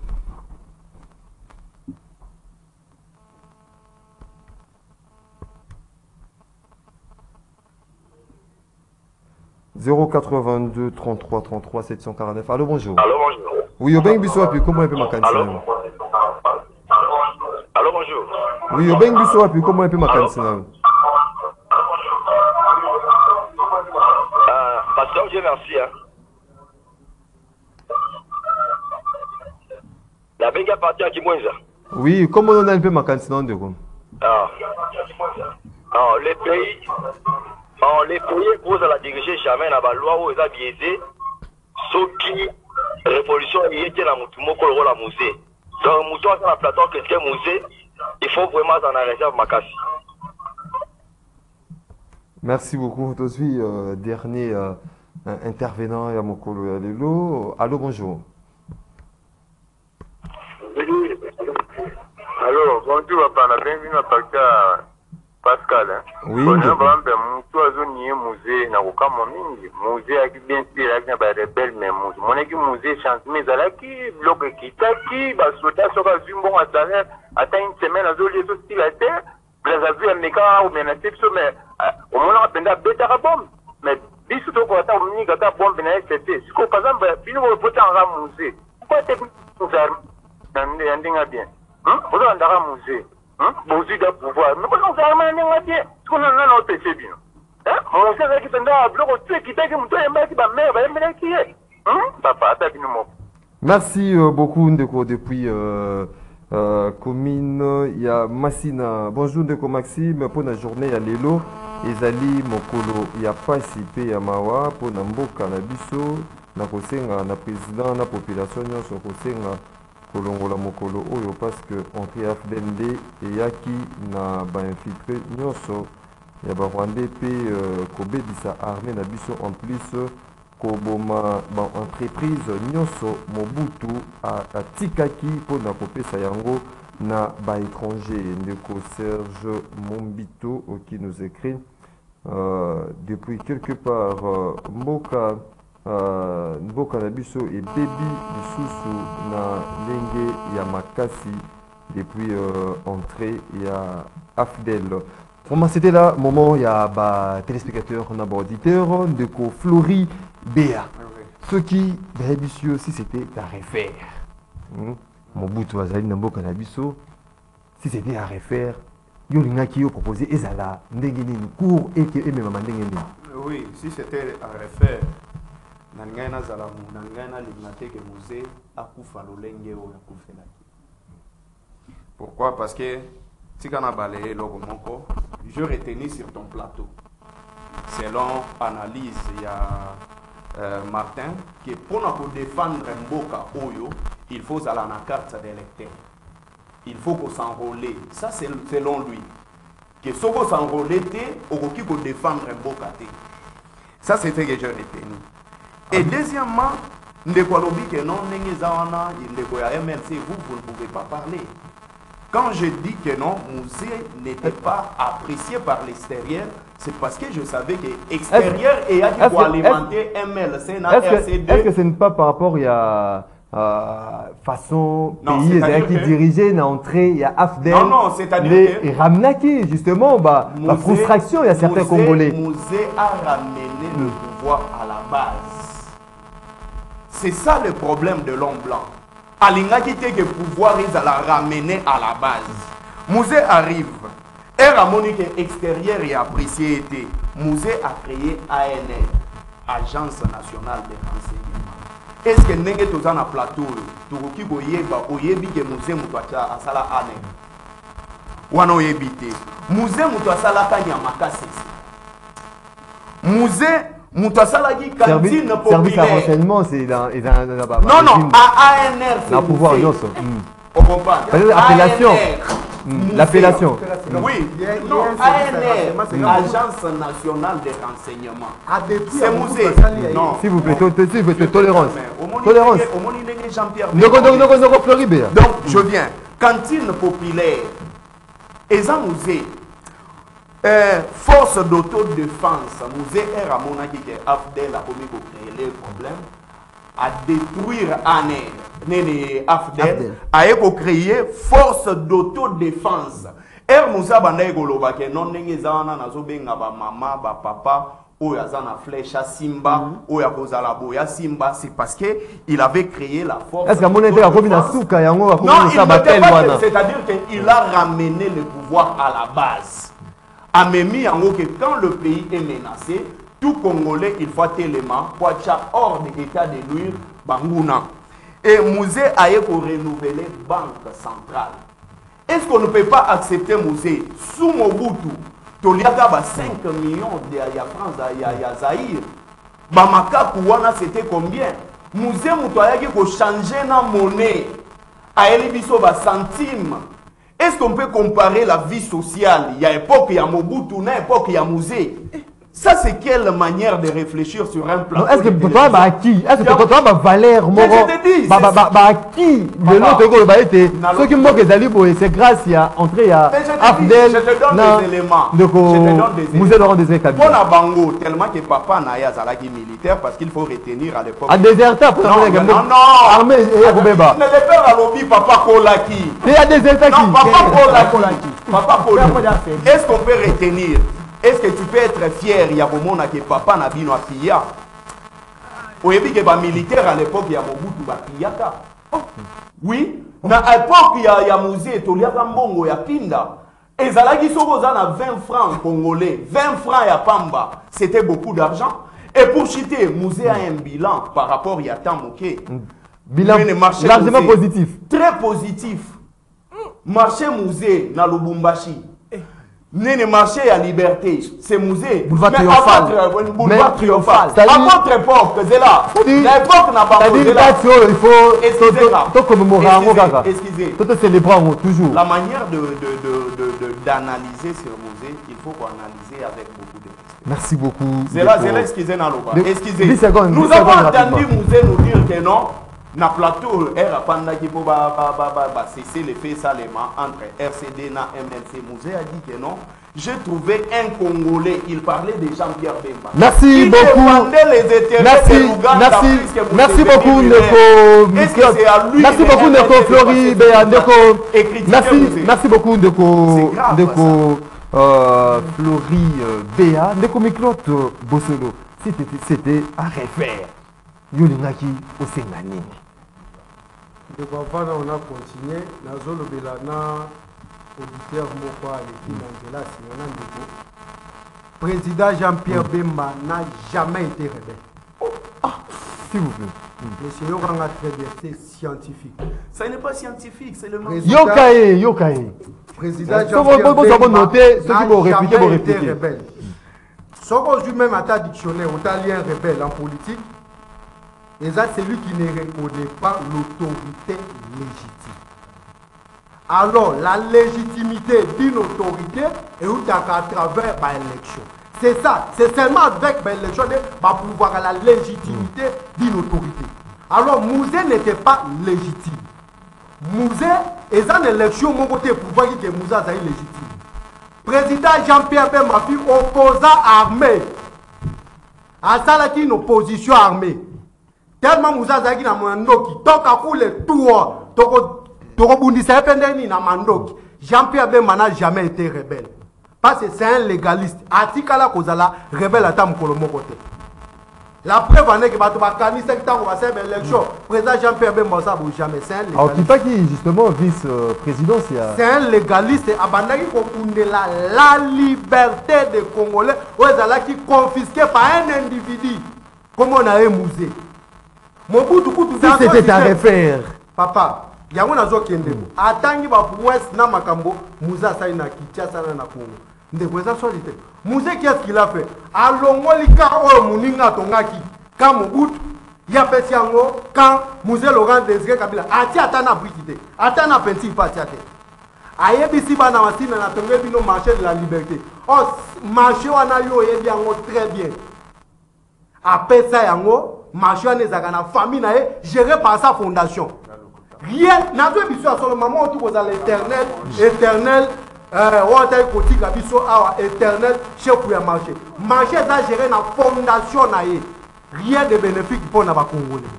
« 082 33 33 749. Allô, bonjour. Allô, bonjour. Oui, Obeng Bisso, puis comment il peut m'accanter? Allô, bonjour. Oui, Obeng Bisso, puis comment il peut m'accanter? Pasteur, Dieu merci. Hein. La benga partie à Kimwenza. Oui, comment on a un peu m'accanter? Les pays. Les pays posent à la diriger jamais dans la loi où ils ont biaisé. Ceux qui révolution y était dans le musée. Donc, le musée, dans la plateforme que c'est musée, il faut vraiment s'en arrêter ma casse. Merci beaucoup. Je suis dernier intervenant à Mokolo Lelo. Allô, bonjour. Alors, bonjour, papa. Bienvenue à Pascal. Oui. Musée, na kokama mingi. Musée aki bien sûr aki na ba rebelle mais musée. Monaki musée chance mais alaki bloc kitaki ba soda soka zumbo à salaire ata une semaine azoli so style à terre. Blaza vu ameka ou menacer so mais au moins on penda beta bombe. Mais biso to ko ata mingi ata bombe na ST. Siko par exemple bino ko pota en musée. Pourquoi t'es ndinga bien. Vous avez un musée. Musée de pouvoir. Mais pourquoi vous avez un bien? Ce qu'on a dans notre péché bien. Musée qui fait un bloc au truc qui t'a dit que ma mère va me qui est. Papa, t'as dit nous. Merci beaucoup Ndeko depuis commune. Il y a Massina. Bonjour Ndeko Maxime. Pour la journée à Lelo. Ezali Mokolo. Il y a participé à Mawa pour Namboka na biso. Na kosenga na président na population nyonso kosenga kolongola mokolo oyo parce que Henri Afdende eyaki na ba infiltré nyonso ya ba Rwandais pe kobebisa armée na biso en plus koboma ba entreprise nyonso Mobutu atikaki mpona kopesa yango na ba étranger. Ndeko Serge Mombito qui nous écrit depuis quelque part Mboka na biso et baby lisusu na lenge ya makasi depuis entrée ya Afdel. Vraiment c'était là moment il y a ba téléspectateurs na ba auditeurs de ko Flori Béa. Ceux qui bénéficieux si c'était à refaire. Mobutu azali na Mboka na biso si c'était à refaire yo linga ki yo proposer ezala ndenge nini cours et que même ndenge nini. Oui, si c'était à refaire Nangana Zalamu, Nangana Lignateke Musée, Akufa Lolenge ou Akufelaki. Pourquoi? Parce que si on a balayé Logomoko, je retenais sur ton plateau. Selon analyse, il y a Martin, que pour nous défendre Mboka Oyo, il faut aller à la carte d'électeur. Il faut qu'on s'enrôle. Ça, c'est selon lui. Que ce qu'on s'enrôle, on peut défendre Mboka. Ça, c'était ce que je retenais. Et deuxièmement, ndeko lobi que non nengezawana ndeko ya MLC vous ne pouvez pas parler. Quand je dis que non, musée n'était pas apprécié par l'extérieur, c'est parce que je savais que l'extérieur est pour alimenter MLC na RC2. Est-ce que ce n'est pas par rapport à façon pays qui dirigeait na entrée il y a Afdel. Non, c'est-à-dire que Ramnaki justement la frustration il y a certains Congolais. Musée a ramené le pouvoir à la base. C'est ça le problème de l'homme blanc. Alinga qui que pouvoir ils la ramener à la base. Musée arrive. Et Ramonique extérieur et apprécié était. Musée a créé ANR, Agence nationale de renseignement. Est-ce que n'est-ce que dans un plateau, tu oyebi que musée mutwacha asala ANR. Wana oyebite. Musée mutwasala kanya makasese. Musée Moutasalagi cantine populaire. Service à renseignement, c'est dans non, à ANR, c'est le pouvoir. On comprend. L'appellation. L'appellation. Oui. Non, ANR, Agence nationale de renseignement. C'est musée. Non. S'il vous plaît, tolérance. Tolérance. Donc, je viens. Cantine populaire. Et ça, musée. Force d'autodéfense, musée est Ramona qui est Afdel a commis pour créer les problèmes, à détruire Aner, Afdel, a créé force d'autodéfense. Moussa Bandaye Goloba, qui non n'engezana nazobenga ba maman, ba papa, ou yazana flèche à Simba, ou yakozala boya Simba, c'est parce que il avait créé la force. Est-ce que mon était comme une souka yango a non, c'est-à-dire qu'il a ramené le pouvoir à la base. A même mis en haut que quand le pays est menacé, tout Congolais, il faut tellement pour être hors de l'état de nuire, Bangouna. Et musée a pour renouveler banque centrale. Est-ce qu'on ne peut pas accepter musée sous Mobutu? Toliaka 5 millions de France, il y a Zahir. Bamaka Kouana, c'était combien? Musée Moutoyaki pour changer la monnaie. A Elibiso centime. Et est-ce qu'on peut comparer la vie sociale? Il y a époque, il y a Mobutu, il y a époque, il y a Musée. Ça, c'est quelle manière de réfléchir sur un plan? Est-ce que toi, bah, qui? Est-ce que toi, bah, Valère, Moro, bah, qui? De l'autre, bah, été. Ceux qui manquent des alibos, c'est grâce, il y a entré, il y a Afdel. Je te donne des éléments. Je te donne des éléments. Musée Laurent Désiré Kabila. Bon, à Bango, tellement que papa n'a pas Zalaki militaire, parce qu'il faut retenir à l'époque. À déserteur, non, armée, et Roubeba. Ne le faire à lobby, papa Kolaki. Il y a déserteur qui? Non, papa Kolaki. Papa Kolaki. Est-ce qu'on peut retenir? Est-ce que tu peux être fier? Il y a un moment que papa n'a bino à Pia. Au début, il y a militaire à l'époque, il y a Mobutu à Piyaka. Oui, à l'époque, il y a Musée, il y a Mbongo, il y a Pinda. Et Zalagi Soboza a 20 francs congolais, 20 francs à Pamba. C'était beaucoup d'argent. Et pour chuter, Musée a un bilan par rapport à Tamoké. Bilan largement positif. Très positif. Marché Musée dans Lubumbashi. N'est marché à liberté, c'est musée. Boulevard triomphal. Boulevard triomphal. À votre époque, c'est là. L'époque n'a pas posé là. Il faut commémorer. Excusez. Tout célébrer toujours. La manière d'analyser ce musée, il faut qu'on analyse avec beaucoup de respect. Merci beaucoup. C'est là, excusez nous avons entendu musée nous dire que non. Na plateau, qui peut cesser les faits salement entre RCD et MLC. Musée a dit que non. J'ai trouvé un Congolais, il parlait de Jean-Pierre Bemba. Merci beaucoup. Merci beaucoup, Ndeko. Merci beaucoup, Ndeko Flori Béa. Merci beaucoup, Ndeko Flori Béa. Ndeko Miklot Bosolo. C'était à refaire. Yolingaki au Sengani. Donc avant on a continué, nazo lobela na auditeur moko à l'équipe Angela Simona Ndeko. Président Jean-Pierre Bemba n'a jamais été rebelle. S'il vous plaît. Monsieur Yoranga très bien, c'est scientifique. Ça n'est pas scientifique, c'est le même. Yokaye. Président Jean-Pierre Bemba n'a jamais été rebelle. Si on même à ta dictionnaire, on t'a lié un rebelle en politique. Et ça, c'est lui qui ne reconnaît pas l'autorité légitime. Alors, la légitimité d'une autorité est à travers l'élection. C'est ça. C'est seulement avec l'élection qu'on va pouvoir la légitimité d'une autorité. Alors, Musée n'était pas légitime. Musée est une élection, mon côté, pour voir que Musée est légitime. Président Jean-Pierre Bemba, opposant armé, à ça, qui une opposition armée. Tellement Moussa Zagi na mandoki, toka kule tour, toko bundisa pendeni na mandoki. Jean-Pierre Bemba n'a jamais été rebelle. Parce que c'est un légaliste. Atikala kozala rebelle à tam kolomo côté. La preuve en est que bato bakani secteur va faire l'élection. Président Jean-Pierre Bemba ça bouge jamais, c'est un légaliste. Alors qui pas qui justement vice-président c'est un légaliste abandaki ko kundela la liberté des Congolais, ozala qui confisqué par un individu. Comme on a un musée. Si c'était à refaire. Papa, il y a un autre qui est atangi ba ouest na makambo Moussa sai na Kinshasa na Congo. Ndeko ça solide. Moussa qu'est-ce qu'il a fait? Alongolika o muninga tongaki. Quand Mobutu ya pesi yango quand Moussa Laurent Désiré Kabila ati atana brigide. Atana penti parti ate. Ayebisi bana masina na tonge bino marché de la liberté. Oh marché wana yo yebi yango très bien. Apesa yango marché en ezaka famille géré par sa fondation. Rien n'a pas besoin à son maman autour de l'éternel, éternel chef pour marché. Marché est géré dans fondation rien de bénéfique pour les Congolais.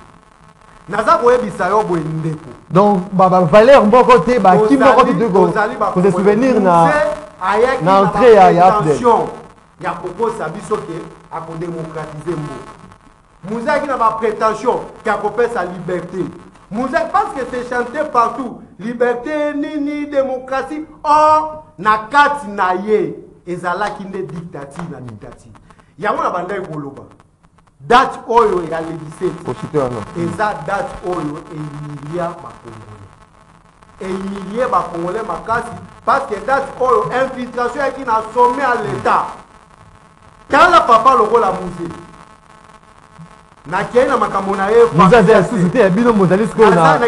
Naza koye bisayo boye ndeko. Donc Valère bon côté qui bon côté de go. Pour se souvenir na entrée à Yapde. Il y a propos sabiso que à démocratiser mbo. Moussa qui n'a pas prétention qui a coupé sa liberté. Moussa parce que c'est chanté partout. Liberté, ni démocratie. Or, na kati na ye. Ezala qui ne dictature na dictature. Yango na banda ekoloba. Date oyo ya le 17. Eza date oyo Emilia Bakongolais. Emilia Bakongolais makasi parce que date oyo infiltration qui n'a sommé à l'État. Quand la papa logo la musée. nakei na makambo na ye Moussa c'est société ya bino mozali sko na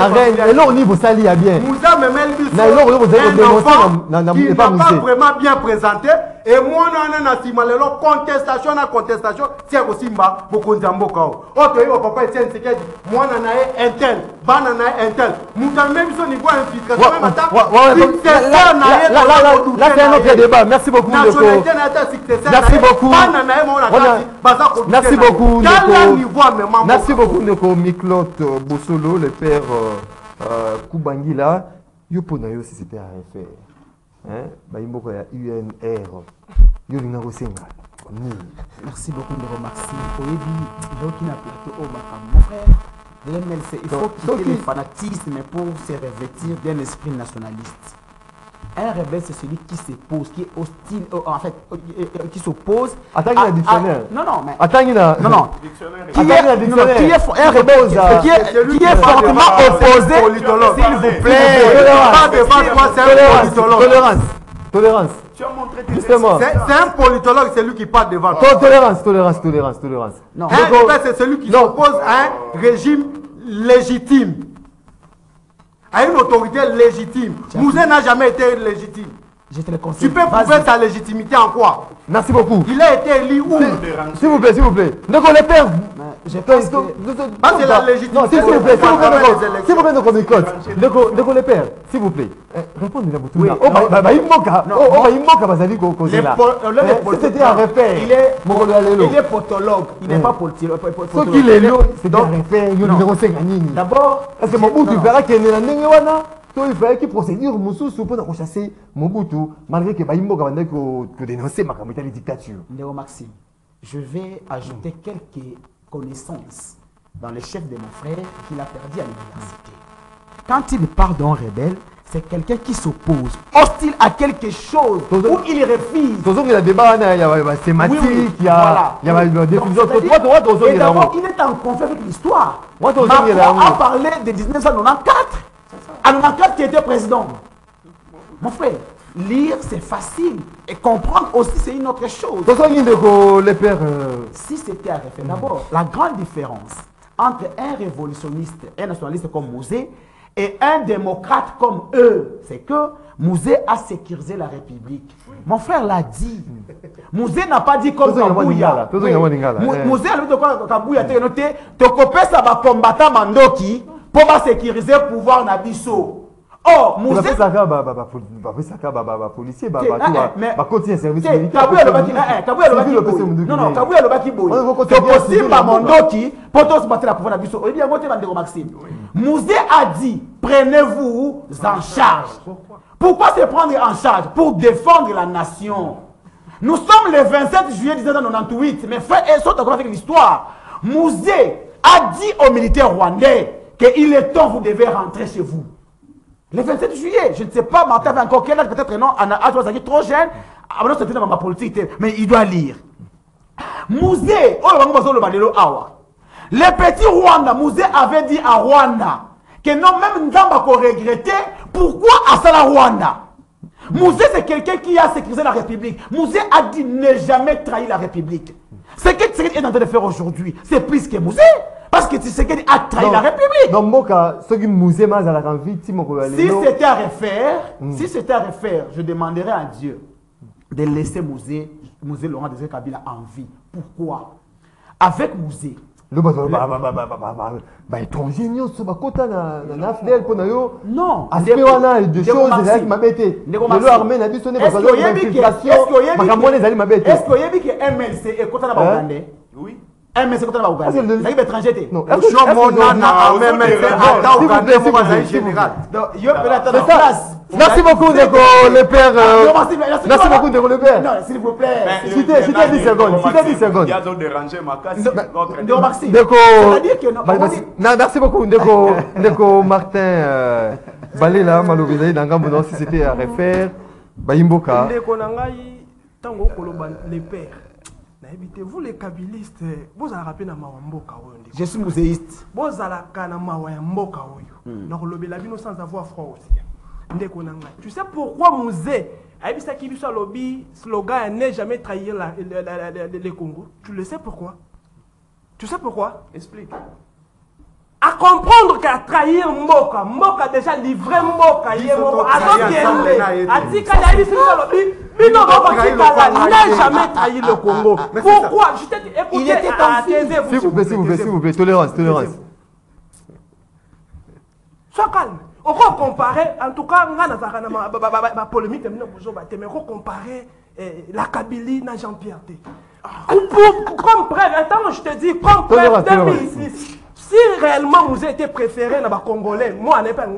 reine et là au niveau sali ya bien Moussa memeli biso na eloko oyo kozali kodénoncer na qui pas n'a pas Moussa vraiment bien présenté et moi na nsima lelo contestation c'est kosimba bokonzi ya mboka o oyo toyebi papa Etienne Tshisekedi mwana na ye intel bana na ye intel moto amemi biso niveau ya infiltration même ata successeur na ye là c'est un autre débat merci beaucoup nationalité na ata successeur merci beaucoup bana na ye mona kati baza koduke merci beaucoup kala niveau ya mema merci beaucoup ndeko Miklot Bosolo le père Kubangila yo pona yo société ya refaire hein bayimboko ya UNR yo linga kosenga Merci beaucoup de Maxime. Oyebi, qui n'a plateau au mon frère. Il faut quitter le fanatisme pour se revêtir d'un esprit nationaliste. Un rebelle, c'est celui qui s'oppose, qui est hostile, en fait, qui s'oppose. Attends, il dictionnaire. Non, non, mais. Attends, il a. Non, non. Qui est un rebelle, qui est fortement opposé. S'il vous plaît. Pas devant toi, c'est un politologue. Tolérance. Justement. C'est un politologue, c'est lui qui parle devant toi. Tolérance. Non. Un rebelle, c'est celui qui s'oppose à un régime légitime. À une autorité légitime. Moussa n'a jamais été légitime. Je te le conseille. Tu peux prouver sa légitimité en quoi? Merci beaucoup. Il a été élu où? S'il vous plaît. Donc on les perd. Je pense que... c'est la légitimité. Non, s'il vous plaît, donc on écoute. Donc on les perd. S'il vous plaît. Répondez à vous. C'était un repère. Il est potologue. Il n'est pas politologue. Ce qu'il est là, c'est un repère. D'abord, parce que Mobutu verra qu'il est là. Il fallait qu'il procédure Moussou pour chasser Mobutu, malgré que Baïmbo a dénoncé ma dictature. Léo Maxime, je vais ajouter quelques connaissances dans le chef de mon frère qu'il a perdu à l'université. Quand il parle d'un rebelle, c'est quelqu'un qui s'oppose, hostile à quelque chose, ou il refuse. Il y a des débats, il y a des thématiques, il y a des diffusions. Et d'abord, il est en conflit avec l'histoire. Macron a parlé de 1994. À 94 qui était président. Mon frère, lire c'est facile. Et comprendre aussi c'est une autre chose. Si c'était à refaire, d'abord, la grande différence entre un révolutionniste, un nationaliste comme Mouzé et un démocrate comme eux, c'est que Mouzé a sécurisé la République. Mon frère l'a dit. Mouzé n'a pas dit comme Kabouya. Mouzé a dit comme Kabouya. Tu copies ça va combattre Mandoki pour sécuriser le pouvoir Nabiso. Oh, Mouzé. Policier, Kabouya le baki boy. C'est possible à Mandoki pour tous battre la pouvoir Nabiso. Et bien, Maxime. Mouzé a dit, prenez-vous en charge. Pourquoi se prendre en charge? Pour défendre la nation. Nous sommes le 27 juillet 1998. Mes frères et sœurs, d'accord avec l'histoire. Mouzé a dit aux militaires rwandais qu'il est temps, vous devez rentrer chez vous. Le 27 juillet, je ne sais pas, Martin avait encore quel âge, peut-être non, Anna trop jeune, c'était dans ma politique, mais il doit lire. Mouzé, le petit Rwanda, Mouzé avait dit à Rwanda que non, même Nzamba qu'on regrettait, pourquoi à ça la Rwanda? Mouzé, c'est quelqu'un qui a sécurisé la République. Mouzé a dit ne jamais trahir la République. Ce que Tshisekedi est en train de faire aujourd'hui, c'est plus que Mouzé. Parce que Tshisekedi a trahi la République. Donc, si c'était à refaire, je demanderais à Dieu de laisser Mouzé Laurent Désiré Kabila en vie. Pourquoi? Avec Mouzé. Non. Est-ce que MLC est content d'avoir oui. MLC est content d'avoir Ougandais. Ça y est, étranger. Non. Merci beaucoup, le père. Merci beaucoup, le père. Non, s'il vous plaît. Citez 10 secondes. Il y a d'autres dérangés, merci beaucoup, Ndeko Martin. Balela, Malouville, Nangambono, si c'était à refaire. Baimboka. Ndeko Nangai, Tango Koloban, les pères. Vous les kabylistes, vous avez rappelé na Mawamboka. Je suis mouséiste. Vous avez rappelé na Mawamboka. Donc le Belabino sans avoir froid aussi. Tu sais pourquoi Mouzé a dit ça qui lui soit lobby slogan n'est jamais trahir le Congo. Tu le sais pourquoi? Tu sais pourquoi? Explique. À comprendre qu'à trahir Mboka, Mboka déjà livré Mboka, il est n'a jamais trahi le Congo. Pourquoi? Je t'ai dit, écoutez, il était s'il vous plaît, tolérance. Sois calme. On va comparer, en tout cas, on a polémique, mais on va comparer la Kabylie à Jean-Pierre T. Comme preuve, attends, je te dis, comme preuve, 2006. Si réellement vous avez préféré dans les Congolais, moi, je n'ai pas de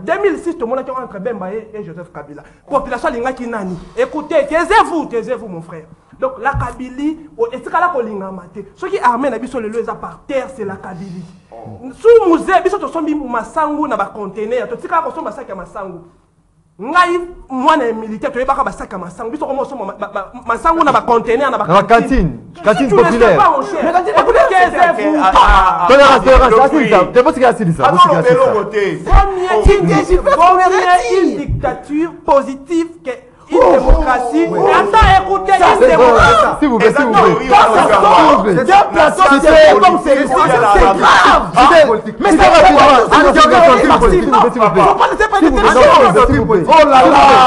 2006, tout le monde a entre Bembaye et Joseph Kabila. Population qui nani. Écoutez, taisez-vous, mon frère. Donc, la Kabylie, est-ce que la Kolingama, ceux qui armés sur le lieu par terre, c'est la Kabylie. Sous musée, ils sont mis Massangu dans les conteneurs, tout ce qui est massacre Massangu. Ngai mwana militaire toyeba ka basaka masangu biso komo so masangu na ba conteneur na ba cantine populaire mais cantine populaire une dictature positive que une démocratie. Attends, écoutez, une démocratie. S'il vous plaît. Mais c'est oh là là.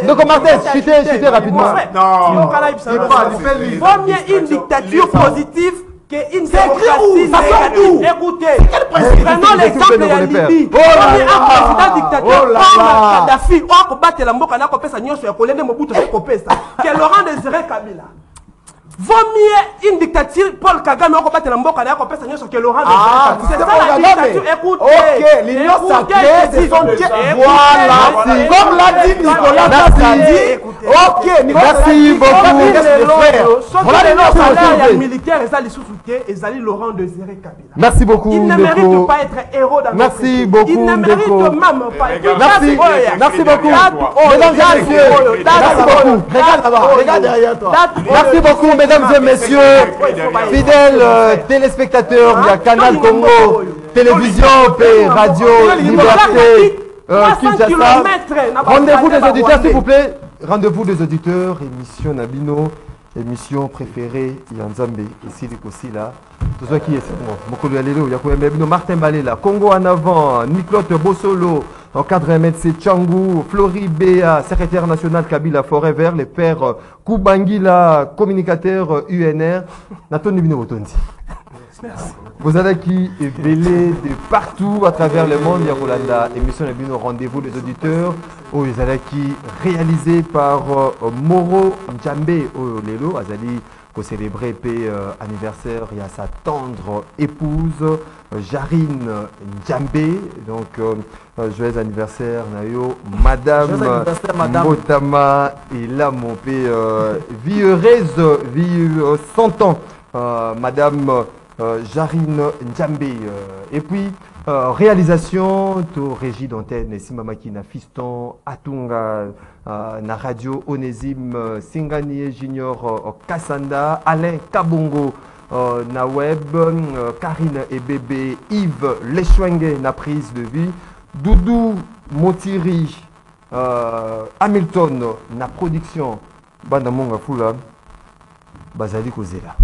Donc Martin, chutez rapidement. Non. Première une dictature positive qu'une démocratie négative. Écoutez, prenons l'exemple de la Libye. Un président dictateur comme Kadhafi, on a combattu la mboka na kopesa nyonso ya kolende Mobutu kopesa. Que Laurent Désiré Kabila. Vaut mieux une dictature Paul Kagame on combattre la mboka na kopesa nyonso que Laurent Désiré Kabila. C'est ça la dictature. Écoutez. OK, l'union sacrée c'est son voilà. Comme l'a dit Nicolas Sarkozy. OK, merci beaucoup. Voilà les militaires et ça les sous-soutiens et ça Laurent Désiré Kabila. Merci beaucoup. Il ne mérite pas être héros dans notre pays. Merci beaucoup. Il ne mérite même pas être. Merci beaucoup. Mesdames et messieurs. Merci beaucoup. Regarde là-bas. Regarde derrière toi. Merci beaucoup, mesdames et messieurs. Fidèles téléspectateurs, il y a Canal Congo, télévision, radio, liberté, Kinshasa. Rendez-vous des auditeurs, s'il vous plaît. Rendez-vous des auditeurs, émission Nabino, émission préférée, Yanzambe, ici, là. Tout ça qui est Mokolo Alelo, Yakoumebino, Martin Balela, Congo en avant, Niclotte Bossolo, en cadre MNC Tchangou, Flori Béa, secrétaire national Kabila Forever, les pères Koubangila, communicateur UNR, Nathan Nibino Botondi. Vous avez qui est belé de partout à travers le monde. Yolanda, émission Nabino, rendez-vous des auditeurs. Oh, ils allaient qui réalisé par Moro Njambe, oh, Lelo, Azali. Pour célébrer anniversaire, il y a sa tendre épouse, Jarine Njambe. Donc, joyeux anniversaire, Nayo. Madame Motama et là, mon père, vie heureuse, vie 100 ans. Madame Jarine Njambe. Et puis, réalisation, to régie d'antenne, Simamaki na fiston, Atunga, na radio Onésime, Singani Junior, Kassanda, Alain Kabongo, na web, Karine et bébé, Yves Lechwenge, na prise de vie, Doudou Motiri, Hamilton, na production, Banda Monga Fula, Bazali Kozela.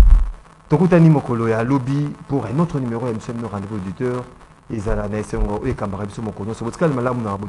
Tokutani Mokolo ya lobby pour un autre numéro, nous sommes nos rendez-vous auditeurs. Ils allaient naître et camarades sur mon conno. C'est votre calme là, mon arbre.